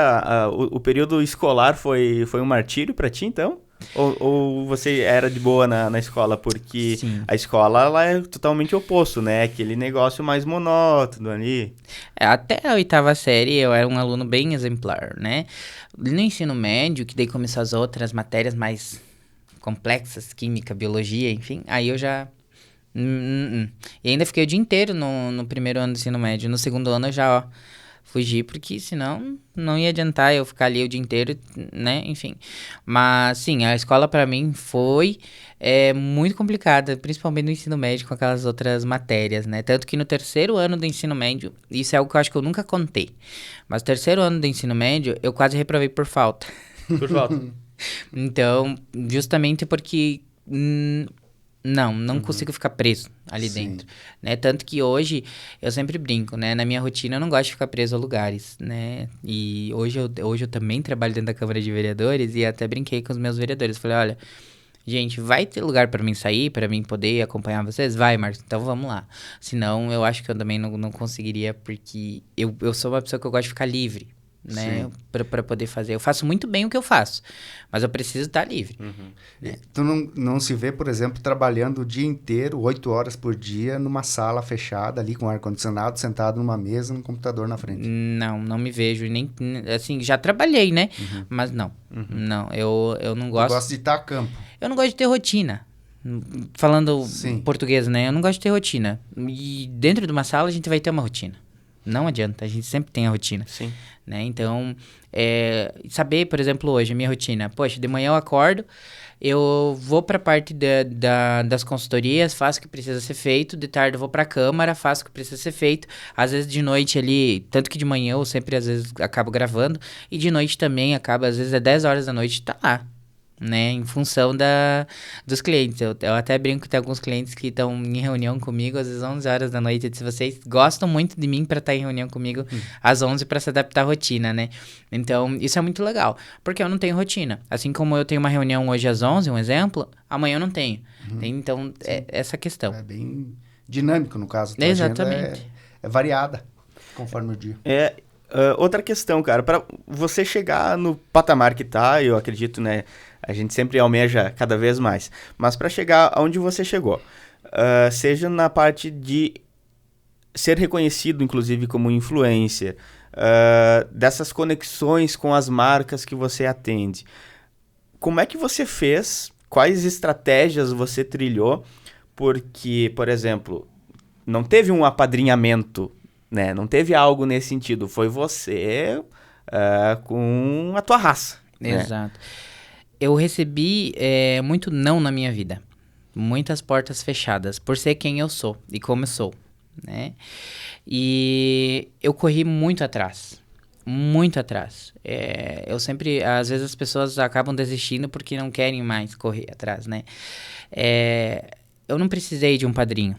o período escolar foi um martírio pra ti, então? Ou você era de boa na escola? Porque sim, a escola ela é totalmente oposto, né? Aquele negócio mais monótono ali. Até a 8ª série eu era um aluno bem exemplar, né? No ensino médio, que daí começou as outras matérias mais complexas, química, biologia, enfim, aí eu já... E ainda fiquei o dia inteiro no primeiro ano do ensino médio. No segundo ano eu já, fugi, porque senão não ia adiantar eu ficar ali o dia inteiro, né? Enfim. Mas, sim, a escola pra mim foi muito complicada, principalmente no ensino médio, com aquelas outras matérias, né? Tanto que no terceiro ano do ensino médio, isso é algo que eu acho que eu nunca contei, mas no terceiro ano do ensino médio, eu quase reprovei por falta. Por falta. Então, justamente porque... Não consigo ficar preso ali Sim. dentro, né? Tanto que hoje eu sempre brinco, né? Na minha rotina eu não gosto de ficar preso a lugares, né? E hoje eu também trabalho dentro da Câmara de Vereadores e até brinquei com os meus vereadores. Falei, olha, gente, vai ter lugar pra mim sair, pra mim poder acompanhar vocês? Vai, Marcos, então vamos lá. Senão eu acho que eu também não conseguiria, porque eu sou uma pessoa que eu gosto de ficar livre, né? Sim. Pra poder fazer. Eu faço muito bem o que eu faço, mas eu preciso estar livre. Tu não se vê, por exemplo, trabalhando o dia inteiro, 8 horas por dia, numa sala fechada ali com ar-condicionado, sentado numa mesa, num computador na frente. Não me vejo, e nem, assim, já trabalhei, né? Mas não, eu não Eu gosto, gosto de estar a campo. eu não gosto de ter rotina. Falando Sim. português, né? Eu não gosto de ter rotina. E dentro de uma sala a gente vai ter uma rotina. Não adianta, a gente sempre tem a rotina, Sim. né? Então, saber, por exemplo, hoje, a minha rotina. Poxa, de manhã eu acordo, eu vou para a parte das consultorias, faço o que precisa ser feito. De tarde eu vou para a câmara, faço o que precisa ser feito. Às vezes de noite ali, tanto que de manhã eu sempre, às vezes, acabo gravando. E de noite também acaba, às vezes é 10 horas da noite, tá lá, né? Em função dos clientes. Eu até brinco que tem alguns clientes que estão em reunião comigo às vezes 11 horas da noite. Se vocês gostam muito de mim para estar em reunião comigo às 11 para se adaptar à rotina, né? Então, isso é muito legal, porque eu não tenho rotina. Assim como eu tenho uma reunião hoje às 11, um exemplo, amanhã eu não tenho. Então, é essa questão. É bem dinâmico, no caso. Tua Exatamente. agenda é variada, conforme o dia. Outra questão, cara, para você chegar no patamar que tá, eu acredito, né? A gente sempre almeja cada vez mais. Mas para chegar aonde você chegou, seja na parte de ser reconhecido, inclusive, como influencer, dessas conexões com as marcas que você atende, como é que você fez? Quais estratégias você trilhou? Porque, por exemplo, não teve um apadrinhamento, né? Não teve algo nesse sentido. Foi você com a tua raça. Né? Exato. Eu recebi muito não na minha vida. Muitas portas fechadas. Por ser quem eu sou e como eu sou, né? E eu corri muito atrás. Muito atrás. Eu sempre... Às vezes as pessoas acabam desistindo porque não querem mais correr atrás, né? Eu não precisei de um padrinho,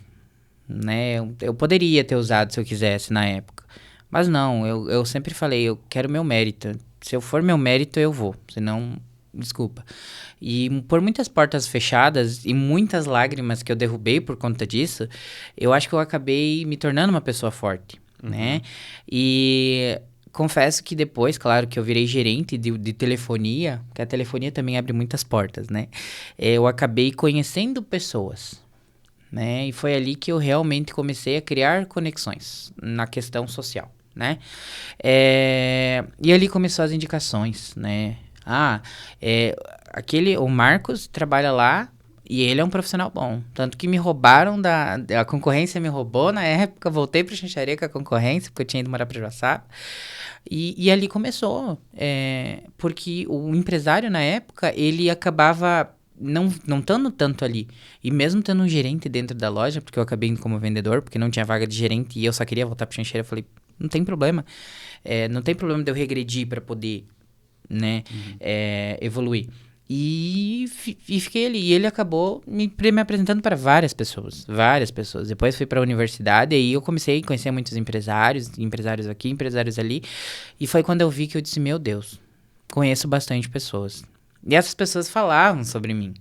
né? Eu poderia ter usado se eu quisesse na época. Mas não, eu sempre falei, eu quero meu mérito. Se eu for meu mérito, eu vou. Senão... Desculpa. E por muitas portas fechadas e muitas lágrimas que eu derrubei por conta disso, eu acho que eu acabei me tornando uma pessoa forte, né? E confesso que depois, claro, que eu virei gerente de telefonia, que a telefonia também abre muitas portas, né? Eu acabei conhecendo pessoas, né? E foi ali que eu realmente comecei a criar conexões na questão social, né? E ali começou as indicações, né? O Marcos trabalha lá e ele é um profissional bom. Tanto que me roubaram a concorrência me roubou na época, voltei pra Xanxerê com a concorrência, porque eu tinha ido morar pra Joaçaba. E ali começou, porque o empresário na época, ele acabava não estando tanto ali. E mesmo tendo um gerente dentro da loja, porque eu acabei indo como vendedor, porque não tinha vaga de gerente e eu só queria voltar pra Xanxerê, eu falei, não tem problema. Não tem problema de eu regredir pra poder... né, evoluir. E fiquei ali. E ele acabou me apresentando para várias pessoas. Várias pessoas. Depois fui para a universidade e aí eu comecei a conhecer muitos empresários. Empresários aqui, empresários ali. E foi quando eu vi que eu disse, meu Deus, conheço bastante pessoas. E essas pessoas falavam sobre mim.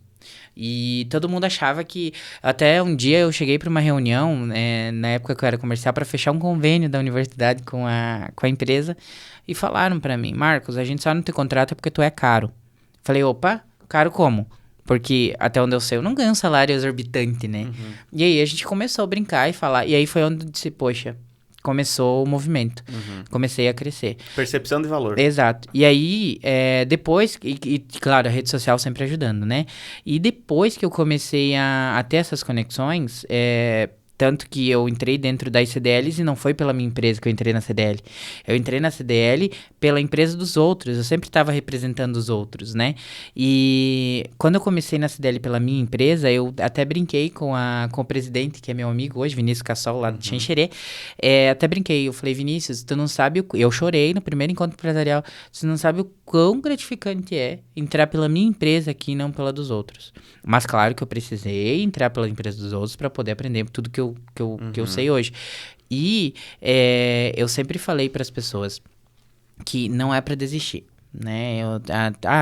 E todo mundo achava que... Até um dia eu cheguei para uma reunião, na época que eu era comercial, para fechar um convênio da universidade com a empresa. E falaram para mim, Marcos, a gente só não te contrata porque tu é caro. Falei, opa, caro como? Porque até onde eu sei, eu não ganho um salário exorbitante, né? E aí a gente começou a brincar e falar. E aí foi onde eu disse, poxa, começou o movimento. Comecei a crescer. Percepção de valor. Exato. E aí, depois... E, claro, a rede social sempre ajudando, né? E depois que eu comecei a ter essas conexões, Tanto que eu entrei dentro das CDLs e não foi pela minha empresa que eu entrei na CDL. Eu entrei na CDL pela empresa dos outros. Eu sempre estava representando os outros, né? E quando eu comecei na CDL pela minha empresa, eu até brinquei com o presidente, que é meu amigo hoje, Vinícius Cassol, lá de Xanxerê. Até brinquei. Eu falei, Vinícius, tu não sabe... Eu chorei no primeiro encontro empresarial. Você não sabe o quão gratificante é entrar pela minha empresa aqui e não pela dos outros. Mas claro que eu precisei entrar pela empresa dos outros para poder aprender tudo que eu sei hoje. E eu sempre falei para as pessoas que não é para desistir, né?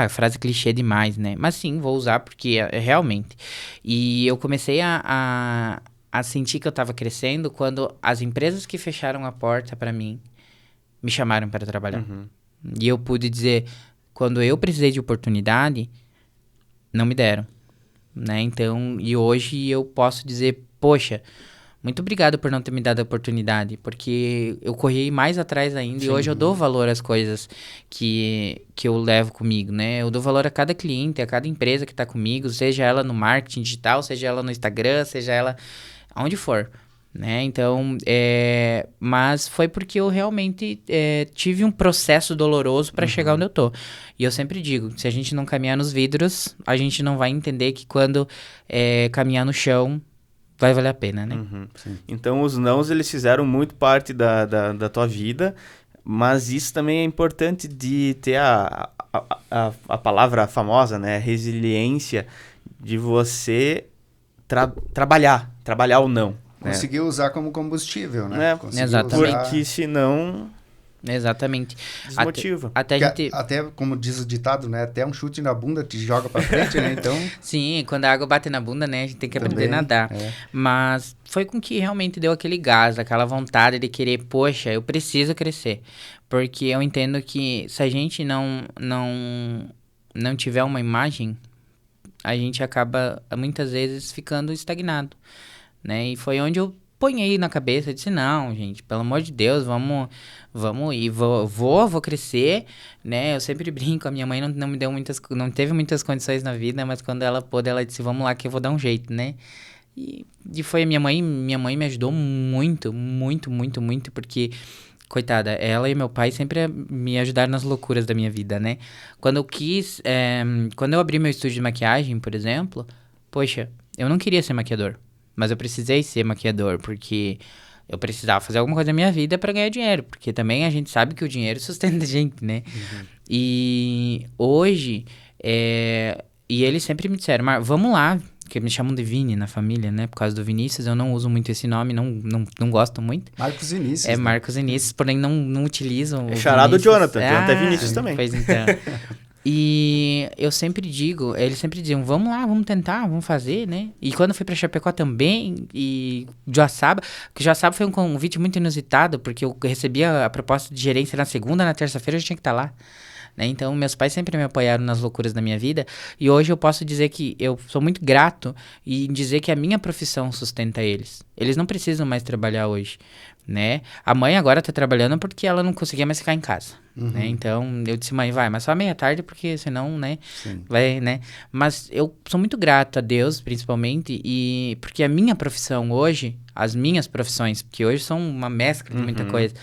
Frase clichê demais, né? Mas sim, vou usar porque é realmente. E eu comecei a sentir que eu estava crescendo quando as empresas que fecharam a porta para mim me chamaram para trabalhar. E eu pude dizer, quando eu precisei de oportunidade, não me deram, né? Então, e hoje eu posso dizer, poxa, muito obrigado por não ter me dado a oportunidade, porque eu corri mais atrás ainda. Sim. E hoje eu dou valor às coisas que eu levo comigo, né? Eu dou valor a cada cliente, a cada empresa que está comigo, seja ela no marketing digital, seja ela no Instagram, seja ela aonde for, né? Então, mas foi porque eu realmente tive um processo doloroso para chegar onde eu tô. E eu sempre digo, se a gente não caminhar nos vidros, a gente não vai entender que quando caminhar no chão, vai valer a pena, né? Então, os nãos, eles fizeram muito parte da tua vida, mas isso também é importante de ter a palavra famosa, né? Resiliência, de você trabalhar o não. Conseguiu usar como combustível, né? Exatamente. Porque senão... Exatamente. Desmotiva. Até, como diz o ditado, né? Até um chute na bunda te joga pra frente, né? Então... Sim, quando a água bate na bunda, né? A gente tem que aprender a nadar. Mas foi com que realmente deu aquele gás, aquela vontade de querer, poxa, eu preciso crescer. Porque eu entendo que se a gente não tiver uma imagem, a gente acaba, muitas vezes, ficando estagnado, né? E foi onde eu ponhei na cabeça, eu disse, não, gente, pelo amor de Deus, vamos ir, vou crescer, né? Eu sempre brinco, a minha mãe não me deu não teve muitas condições na vida, mas quando ela pôde, ela disse, vamos lá que eu vou dar um jeito, né? E foi a minha mãe me ajudou muito, muito, muito, muito, porque, coitada, ela e meu pai sempre me ajudaram nas loucuras da minha vida, né? Quando eu abri meu estúdio de maquiagem, por exemplo, poxa, eu não queria ser maquiador. Mas eu precisei ser maquiador, porque eu precisava fazer alguma coisa na minha vida para ganhar dinheiro. Porque também a gente sabe que o dinheiro sustenta a gente, né? E hoje, e eles sempre me disseram, vamos lá, que me chamam de Vini na família, né? Por causa do Vinícius, eu não uso muito esse nome, não gosto muito. Marcos Vinícius. É, né? Marcos Vinícius, porém não utilizam. É charado Jonathan, Jonathan é Vinícius também. Pois então... E eu sempre digo, eles sempre diziam, vamos lá, vamos tentar, vamos fazer, né? E quando eu fui pra Chapecó também, e Joaçaba, que Joaçaba foi um convite muito inusitado, porque eu recebia a proposta de gerência na segunda, na terça-feira eu já tinha que estar lá. Né? Então, meus pais sempre me apoiaram nas loucuras da minha vida, e hoje eu posso dizer que eu sou muito grato em dizer que a minha profissão sustenta eles. Eles não precisam mais trabalhar hoje, né? A mãe agora tá trabalhando porque ela não conseguia mais ficar em casa, né? Então, eu disse, mãe, vai, mas só meia-tarde, porque senão, né? Sim. Vai, né? Mas eu sou muito grato a Deus, principalmente, e porque a minha profissão hoje, as minhas profissões, que hoje são uma mescla de muita coisa,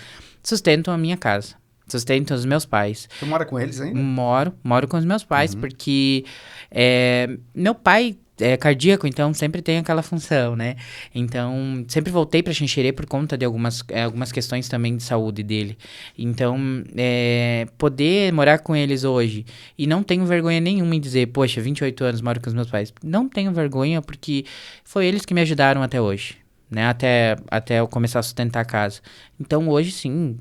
sustentam a minha casa. Sustento os meus pais. Tu mora com eles ainda? Moro com os meus pais, porque meu pai é cardíaco, então sempre tem aquela função, né? Então, sempre voltei para Xanxerê por conta de algumas questões também de saúde dele. Então, poder morar com eles hoje, e não tenho vergonha nenhuma em dizer, poxa, 28 anos moro com os meus pais. Não tenho vergonha, porque foi eles que me ajudaram até hoje. Né, até eu começar a sustentar a casa. Então, hoje, sim,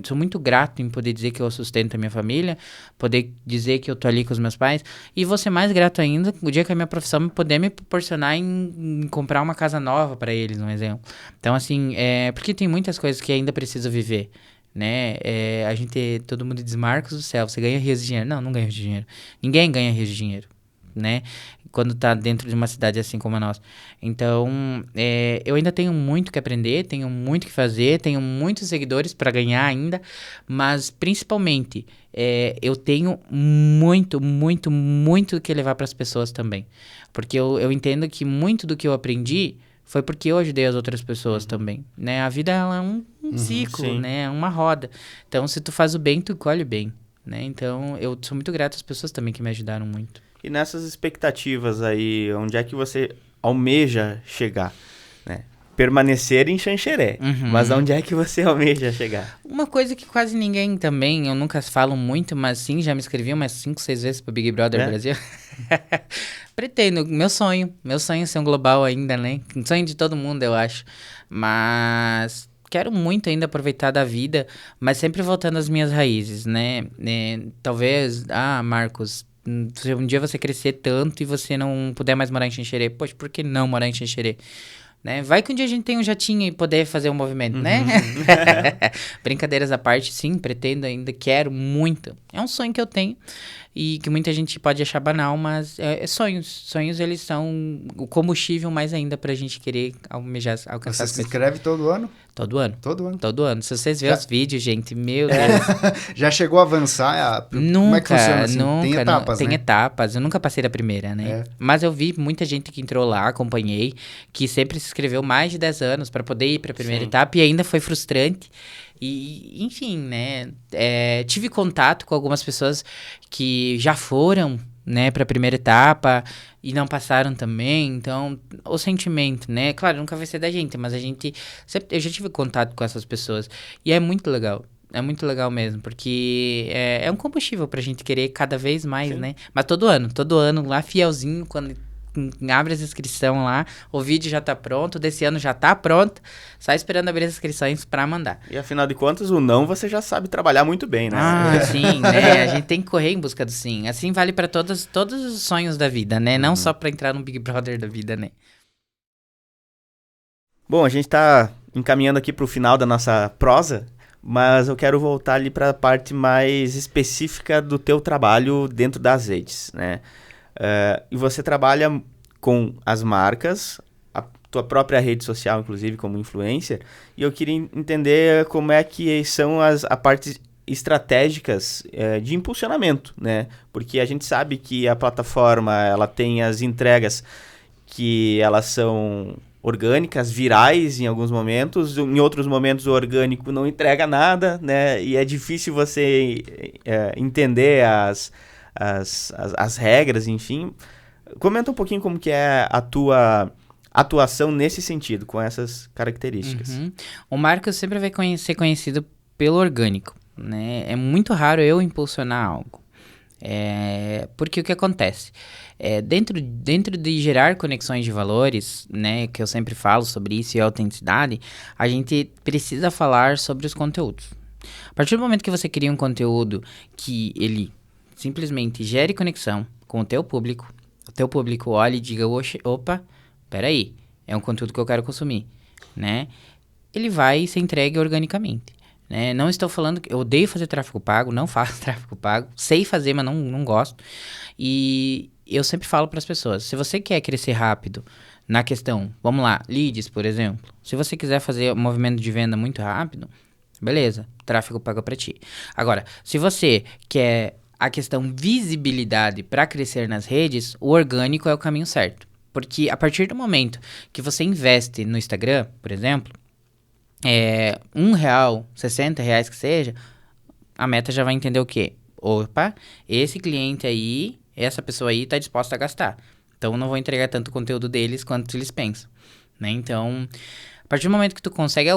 sou muito grato em poder dizer que eu sustento a minha família, poder dizer que eu tô ali com os meus pais, e vou ser mais grato ainda o dia que a minha profissão poder me proporcionar em comprar uma casa nova para eles, um exemplo. Então, assim, porque tem muitas coisas que ainda preciso viver, né? Todo mundo diz, Marcos do céu, você ganha rios de dinheiro. Não ganho rios de dinheiro. Ninguém ganha rios de dinheiro, né? Quando tá dentro de uma cidade assim como a nossa. Então, eu ainda tenho muito que aprender, tenho muito que fazer, tenho muitos seguidores para ganhar ainda, mas principalmente, eu tenho muito, muito, muito que levar para as pessoas também. Porque eu entendo que muito do que eu aprendi foi porque eu ajudei as outras pessoas também, né? A vida ela é um ciclo, sim. né? É uma roda. Então, se tu faz o bem, tu colhe bem, né? Então, eu sou muito grato às pessoas também que me ajudaram muito. E nessas expectativas aí, onde é que você almeja chegar, né? Permanecer em Xanxerê, mas onde é que você almeja chegar? Uma coisa que quase ninguém também, eu nunca falo muito, mas sim, já me inscrevi umas 5, 6 vezes pro Big Brother Brasil. Pretendo, meu sonho é ser um global ainda, né? Um sonho de todo mundo, eu acho. Mas quero muito ainda aproveitar da vida, mas sempre voltando às minhas raízes, né? Talvez, Marcos, se um dia você crescer tanto e você não puder mais morar em Xanxerê, poxa, por que não morar em Xanxerê? Né? Vai que um dia a gente tem um jatinho e poder fazer um movimento, né? Brincadeiras à parte, sim, pretendo ainda, quero muito. É um sonho que eu tenho e que muita gente pode achar banal, mas é sonhos. Sonhos, eles são o combustível mais ainda pra gente querer almejar, alcançar Você as se coisas. inscreve todo ano? Todo ano. Todo ano. Todo ano. Se vocês verem os vídeos, gente, meu Deus. Já chegou a avançar? Como é que funciona assim? Tem etapas, tem né? etapas. Eu nunca passei da primeira, né? É. Mas eu vi muita gente que entrou lá, acompanhei, que sempre se inscreveu mais de 10 anos pra poder ir pra primeira etapa e ainda foi frustrante. E, enfim, né? Tive contato com algumas pessoas que já foram, né, pra primeira etapa e não passaram também. Então, o sentimento, né? Claro, nunca vai ser da gente, mas a gente... eu já tive contato com essas pessoas e é muito legal. É muito legal mesmo, porque é um combustível pra gente querer cada vez mais, né? Mas todo ano, lá fielzinho, quando abre as inscrições lá, o vídeo já tá pronto, desse ano já tá pronto, só esperando abrir as inscrições pra mandar. E afinal de contas, o não você já sabe trabalhar muito bem, né? Sim, né? A gente tem que correr em busca do sim. Assim vale pra todos os sonhos da vida, né? Não só pra entrar no Big Brother da vida, né? Bom, a gente tá encaminhando aqui pro final da nossa prosa, mas eu quero voltar ali para a parte mais específica do teu trabalho dentro das redes, né? E você trabalha com as marcas, a tua própria rede social, inclusive, como influencer, e eu queria entender como é que são a partes estratégicas de impulsionamento, né? Porque a gente sabe que a plataforma, ela tem as entregas que elas são orgânicas, virais em alguns momentos, em outros momentos o orgânico não entrega nada, né? E é difícil você entender as regras, enfim. Comenta um pouquinho como que é a tua atuação nesse sentido, com essas características. O Marcos sempre vai ser conhecido pelo orgânico, né? É muito raro eu impulsionar algo. Porque o que acontece? Dentro de gerar conexões de valores, né, que eu sempre falo sobre isso e autenticidade, a gente precisa falar sobre os conteúdos. A partir do momento que você cria um conteúdo que ele simplesmente gere conexão com o teu público olhe e diga, opa, peraí, é um conteúdo que eu quero consumir, né? Ele vai ser entregue organicamente. Né? Não estou falando que eu odeio fazer tráfego pago, não faço tráfego pago, sei fazer, mas não gosto. E eu sempre falo para as pessoas, se você quer crescer rápido na questão, vamos lá, leads, por exemplo, se você quiser fazer um movimento de venda muito rápido, beleza, tráfego pago para ti. Agora, se você quer a questão visibilidade para crescer nas redes, o orgânico é o caminho certo. Porque a partir do momento que você investe no Instagram, por exemplo, R$1, R$60 que seja, a meta já vai entender o quê? Opa, esse cliente aí, essa pessoa aí tá disposta a gastar. Então, eu não vou entregar tanto conteúdo deles quanto eles pensam, né? Então, a partir do momento que tu consegue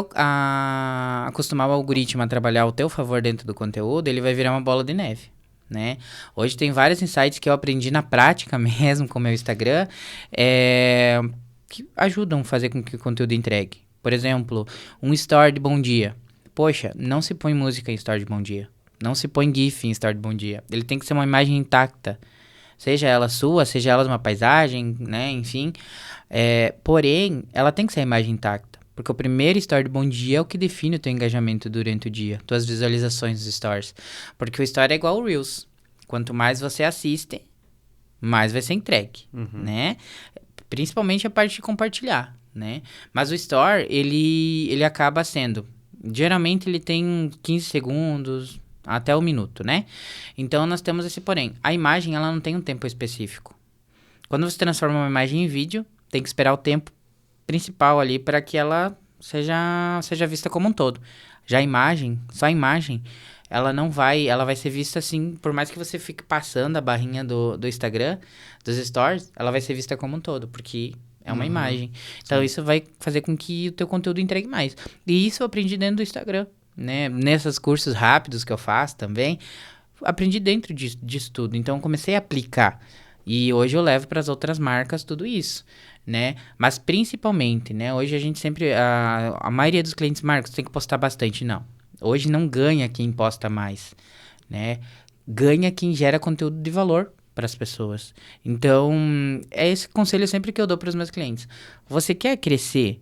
acostumar o algoritmo a trabalhar ao teu favor dentro do conteúdo, ele vai virar uma bola de neve, né? Hoje tem vários insights que eu aprendi na prática mesmo com o meu Instagram, que ajudam a fazer com que o conteúdo entregue. Por exemplo, um story de bom dia. Poxa, não se põe música em story de bom dia. Não se põe GIF em story de bom dia. Ele tem que ser uma imagem intacta. Seja ela sua, seja ela de uma paisagem, né? Enfim. Porém, ela tem que ser a imagem intacta. Porque o primeiro story de bom dia é o que define o teu engajamento durante o dia. Tuas visualizações dos stories. Porque o story é igual ao Reels. Quanto mais você assiste, mais vai ser entregue, né? Principalmente a parte de compartilhar, né? Mas o Store, ele acaba sendo... Geralmente ele tem 15 segundos até 1 minuto, né? Então nós temos esse porém. A imagem, ela não tem um tempo específico. Quando você transforma uma imagem em vídeo, tem que esperar o tempo principal ali para que ela seja vista como um todo. Já a imagem, só a imagem, ela vai ser vista assim, por mais que você fique passando a barrinha do Instagram, dos stories, ela vai ser vista como um todo, porque é uma imagem. Então, isso vai fazer com que o teu conteúdo entregue mais. E isso eu aprendi dentro do Instagram, né? Nesses cursos rápidos que eu faço também, aprendi dentro disso tudo. Então, eu comecei a aplicar. E hoje eu levo para as outras marcas tudo isso, né? Mas principalmente, né? Hoje a gente sempre... A maioria dos clientes, Marcos, tem que postar bastante. Não. Hoje não ganha quem posta mais, né? Ganha quem gera conteúdo de valor para as pessoas. Então, é esse conselho sempre que eu dou para os meus clientes. Você quer crescer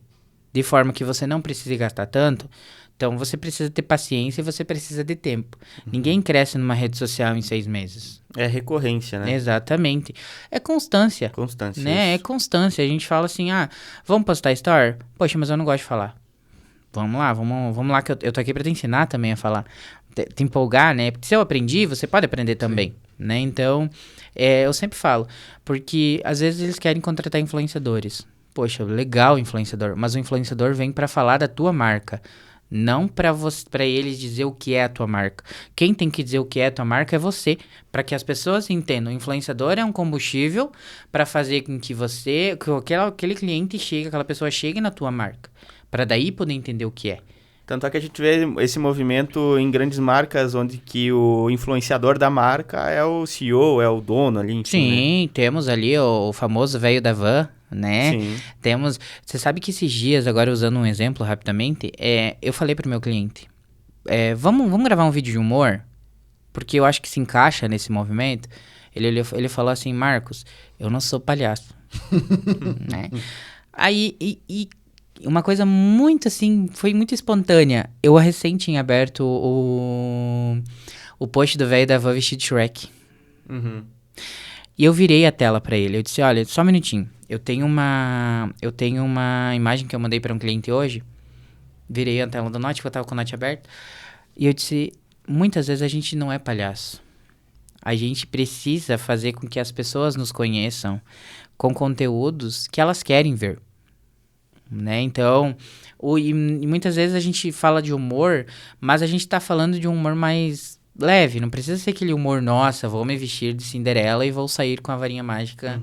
de forma que você não precise gastar tanto? Então, você precisa ter paciência e você precisa de tempo. Ninguém cresce numa rede social em 6 meses. É recorrência, né? Exatamente. É constância. Constância. Né? É constância. A gente fala assim, vamos postar story? Poxa, mas eu não gosto de falar. Vamos lá que eu tô aqui pra te ensinar também a falar. Te empolgar, né? Porque se eu aprendi, você pode aprender também, né? Então, eu sempre falo, porque às vezes eles querem contratar influenciadores. Poxa, legal o influenciador, mas o influenciador vem pra falar da tua marca, não para eles dizer o que é a tua marca. Quem tem que dizer o que é a tua marca é você, para que as pessoas entendam. O influenciador é um combustível para fazer com que aquele cliente chegue, aquela pessoa chegue na tua marca, para daí poder entender o que é. Tanto é que a gente vê esse movimento em grandes marcas, onde que o influenciador da marca é o CEO, é o dono ali, enfim, Sim, né? temos ali o famoso velho da van, né? Sim. Temos... Você sabe que esses dias, agora usando um exemplo rapidamente, eu falei pro meu cliente, vamos gravar um vídeo de humor? Porque eu acho que se encaixa nesse movimento. Ele falou assim, Marcos, eu não sou palhaço. Né? Aí, uma coisa muito assim, foi muito espontânea. Eu recente tinha aberto o post do velho da van vestido de Shrek. Uhum. E eu virei a tela pra ele. Eu disse, olha, só um minutinho. Eu tenho uma imagem que eu mandei pra um cliente hoje. Virei a tela do Note, porque eu tava com o Note aberto. E eu disse, muitas vezes a gente não é palhaço. A gente precisa fazer com que as pessoas nos conheçam com conteúdos que elas querem ver. Né? Então, e muitas vezes a gente fala de humor, mas a gente tá falando de um humor mais leve. Não precisa ser aquele humor, nossa, vou me vestir de Cinderela e vou sair com a varinha mágica,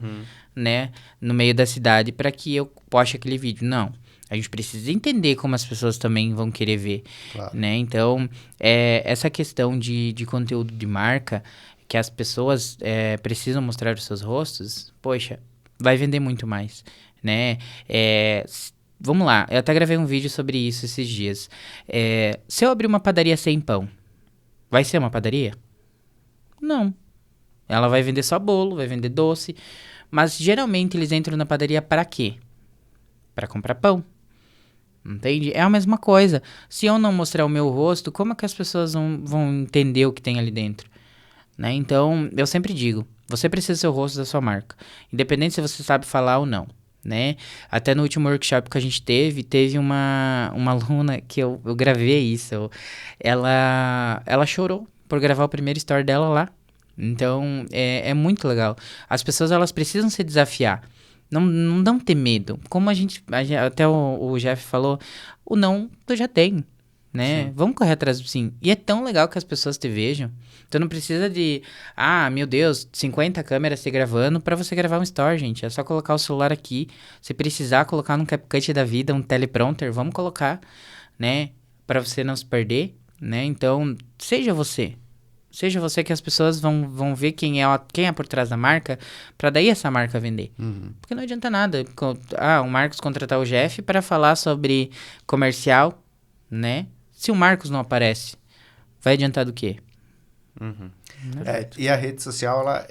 né, no meio da cidade para que eu poste aquele vídeo. Não. A gente precisa entender como as pessoas também vão querer ver, Claro. né? Então, essa questão de conteúdo de marca, que as pessoas precisam mostrar os seus rostos, poxa, vai vender muito mais, né? Vamos lá, eu até gravei um vídeo sobre isso esses dias. Se eu abrir uma padaria sem pão, vai ser uma padaria? Não. Ela vai vender só bolo, vai vender doce, mas geralmente eles entram na padaria para quê? Para comprar pão. Entende? É a mesma coisa. Se eu não mostrar o meu rosto, como é que as pessoas vão entender o que tem ali dentro? Né? Então, eu sempre digo, você precisa ser o rosto da sua marca. Independente se você sabe falar ou não. Né? Até no último workshop que a gente teve uma aluna que eu gravei isso. Ela chorou por gravar o primeiro story dela lá. Então, é muito legal. As pessoas, elas precisam se desafiar. Não ter medo. Como a gente até o Jeff falou, o não tu já tem, né? Sim. Vamos correr atrás do sim. E é tão legal que as pessoas te vejam. Tu não precisa de, meu Deus, 50 câmeras te gravando pra você gravar um story, gente. É só colocar o celular aqui. Se precisar colocar num CapCut da vida, um teleprompter, vamos colocar, né? Pra você não se perder, né? Então, seja você. Seja você que as pessoas vão ver quem é por trás da marca, pra daí essa marca vender. Porque não adianta nada. O Marcos contratar o Jeff para falar sobre comercial, né? Se o Marcos não aparece, vai adiantar do quê? E a rede social, ela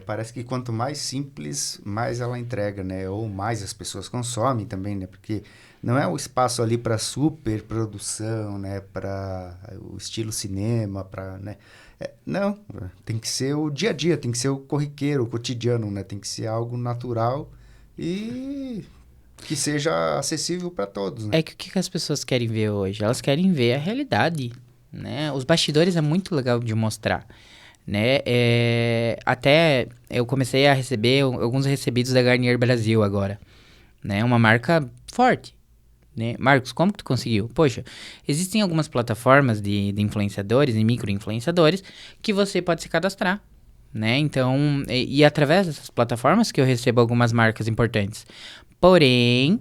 parece que quanto mais simples, mais ela entrega, né? Ou mais as pessoas consomem também, né? Porque não é o espaço ali para super produção, né? Para o estilo cinema, né? Não, tem que ser o dia a dia, tem que ser o corriqueiro, o cotidiano, né? Tem que ser algo natural e que seja acessível para todos, né? É que o que as pessoas querem ver hoje? Elas querem ver a realidade, né? Os bastidores é muito legal de mostrar, né? Até eu comecei a receber alguns recebidos da Garnier Brasil agora, né? Uma marca forte. Né? Marcos, como que tu conseguiu? Poxa, existem algumas plataformas de influenciadores e micro-influenciadores que você pode se cadastrar, né? Então, e através dessas plataformas que eu recebo algumas marcas importantes. Porém,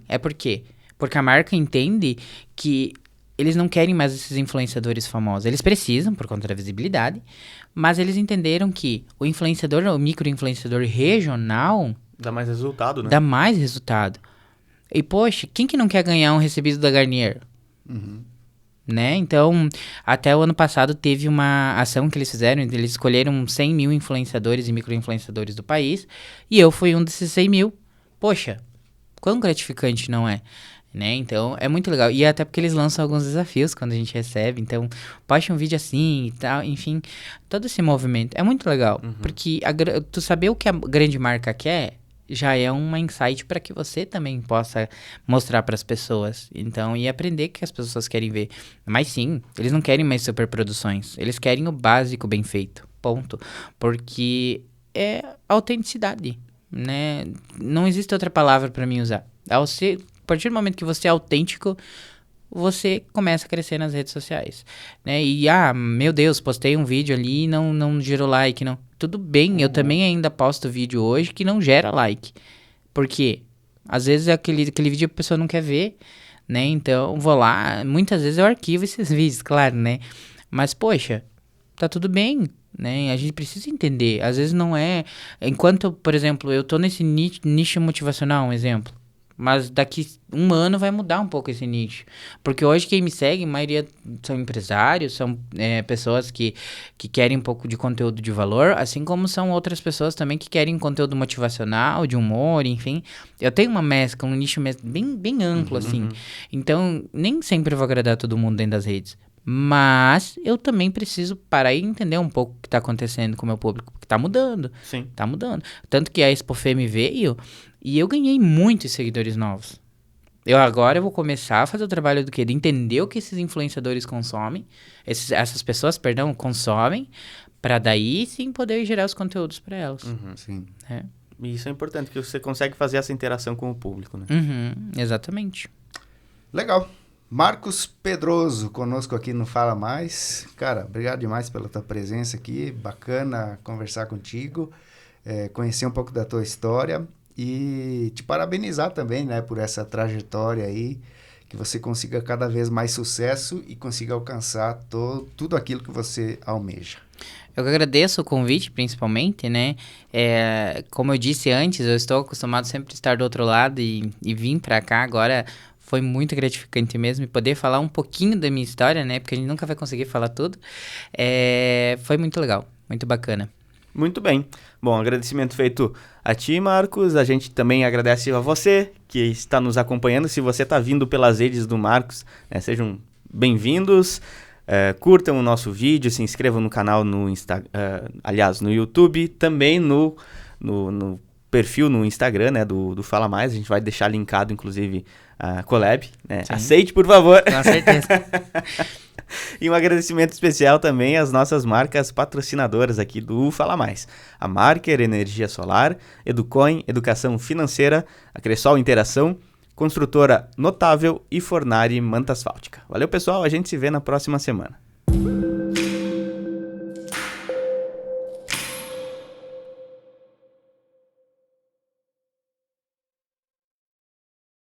é por quê? Porque a marca entende que eles não querem mais esses influenciadores famosos. Eles precisam, por conta da visibilidade, mas eles entenderam que o influenciador, o micro-influenciador regional... Dá mais resultado, né? Dá mais resultado. E, poxa, quem que não quer ganhar um recebido da Garnier? Né? Então, até o ano passado teve uma ação que eles fizeram, eles escolheram 100 mil influenciadores e micro-influenciadores do país, e eu fui um desses 100 mil. Poxa, quão gratificante não é? Né? Então, é muito legal. E até porque eles lançam alguns desafios quando a gente recebe. Então, poste um vídeo assim e tal. Enfim, todo esse movimento é muito legal. Porque tu saber o que a grande marca quer já é uma insight para que você também possa mostrar para as pessoas. Então, e aprender o que as pessoas querem ver. Mas sim, eles não querem mais superproduções. Eles querem o básico bem feito. Ponto. Porque é autenticidade, né? Não existe outra palavra para mim usar. A partir do momento que você é autêntico, você começa a crescer nas redes sociais, né? E, meu Deus, postei um vídeo ali e não gerou like, não. Tudo bem, eu também ainda posto vídeo hoje que não gera like. Por quê? Às vezes aquele vídeo a pessoa não quer ver, né? Então, vou lá, muitas vezes eu arquivo esses vídeos, claro, né? Mas, poxa, tá tudo bem, né? A gente precisa entender. Às vezes não é... Enquanto, por exemplo, eu tô nesse nicho motivacional, um exemplo. Mas daqui 1 ano vai mudar um pouco esse nicho. Porque hoje quem me segue, a maioria são empresários, são pessoas que querem um pouco de conteúdo de valor, assim como são outras pessoas também que querem conteúdo motivacional, de humor, enfim. Eu tenho uma mescla, um nicho bem amplo, assim. Então, nem sempre vou agradar todo mundo dentro das redes. Mas eu também preciso parar e entender um pouco o que está acontecendo com o meu público, porque está mudando. Sim. Tá mudando. Tanto que a ExpoFeme veio e eu ganhei muitos seguidores novos. Agora eu vou começar a fazer o trabalho do quê? De entender o que esses influenciadores consomem, essas pessoas, consomem, para daí sim poder gerar os conteúdos para elas. Sim. E isso é importante, que você consegue fazer essa interação com o público, né? Exatamente. Legal. Marcos Pedroso, conosco aqui no Fala Mais. Cara, obrigado demais pela tua presença aqui. Bacana conversar contigo, conhecer um pouco da tua história e te parabenizar também, né, por essa trajetória aí, que você consiga cada vez mais sucesso e consiga alcançar tudo aquilo que você almeja. Eu que agradeço o convite, principalmente, né? Como eu disse antes, eu estou acostumado sempre a estar do outro lado e vim pra cá agora. Foi muito gratificante mesmo e poder falar um pouquinho da minha história, né? Porque a gente nunca vai conseguir falar tudo. Foi muito legal, muito bacana. Muito bem. Bom, agradecimento feito a ti, Marcos. A gente também agradece a você que está nos acompanhando. Se você está vindo pelas redes do Marcos, né, sejam bem-vindos. Curtam o nosso vídeo, se inscrevam no canal no YouTube, também no perfil no Instagram, né, do Fala Mais. A gente vai deixar linkado, inclusive, a collab, né? Aceite, por favor. Com certeza. E um agradecimento especial também às nossas marcas patrocinadoras aqui do Fala Mais. A Marker Energia Solar, Educoin, Educação Financeira, a Cressol Interação, Construtora Notável e Fornari Manta Asfáltica. Valeu, pessoal. A gente se vê na próxima semana.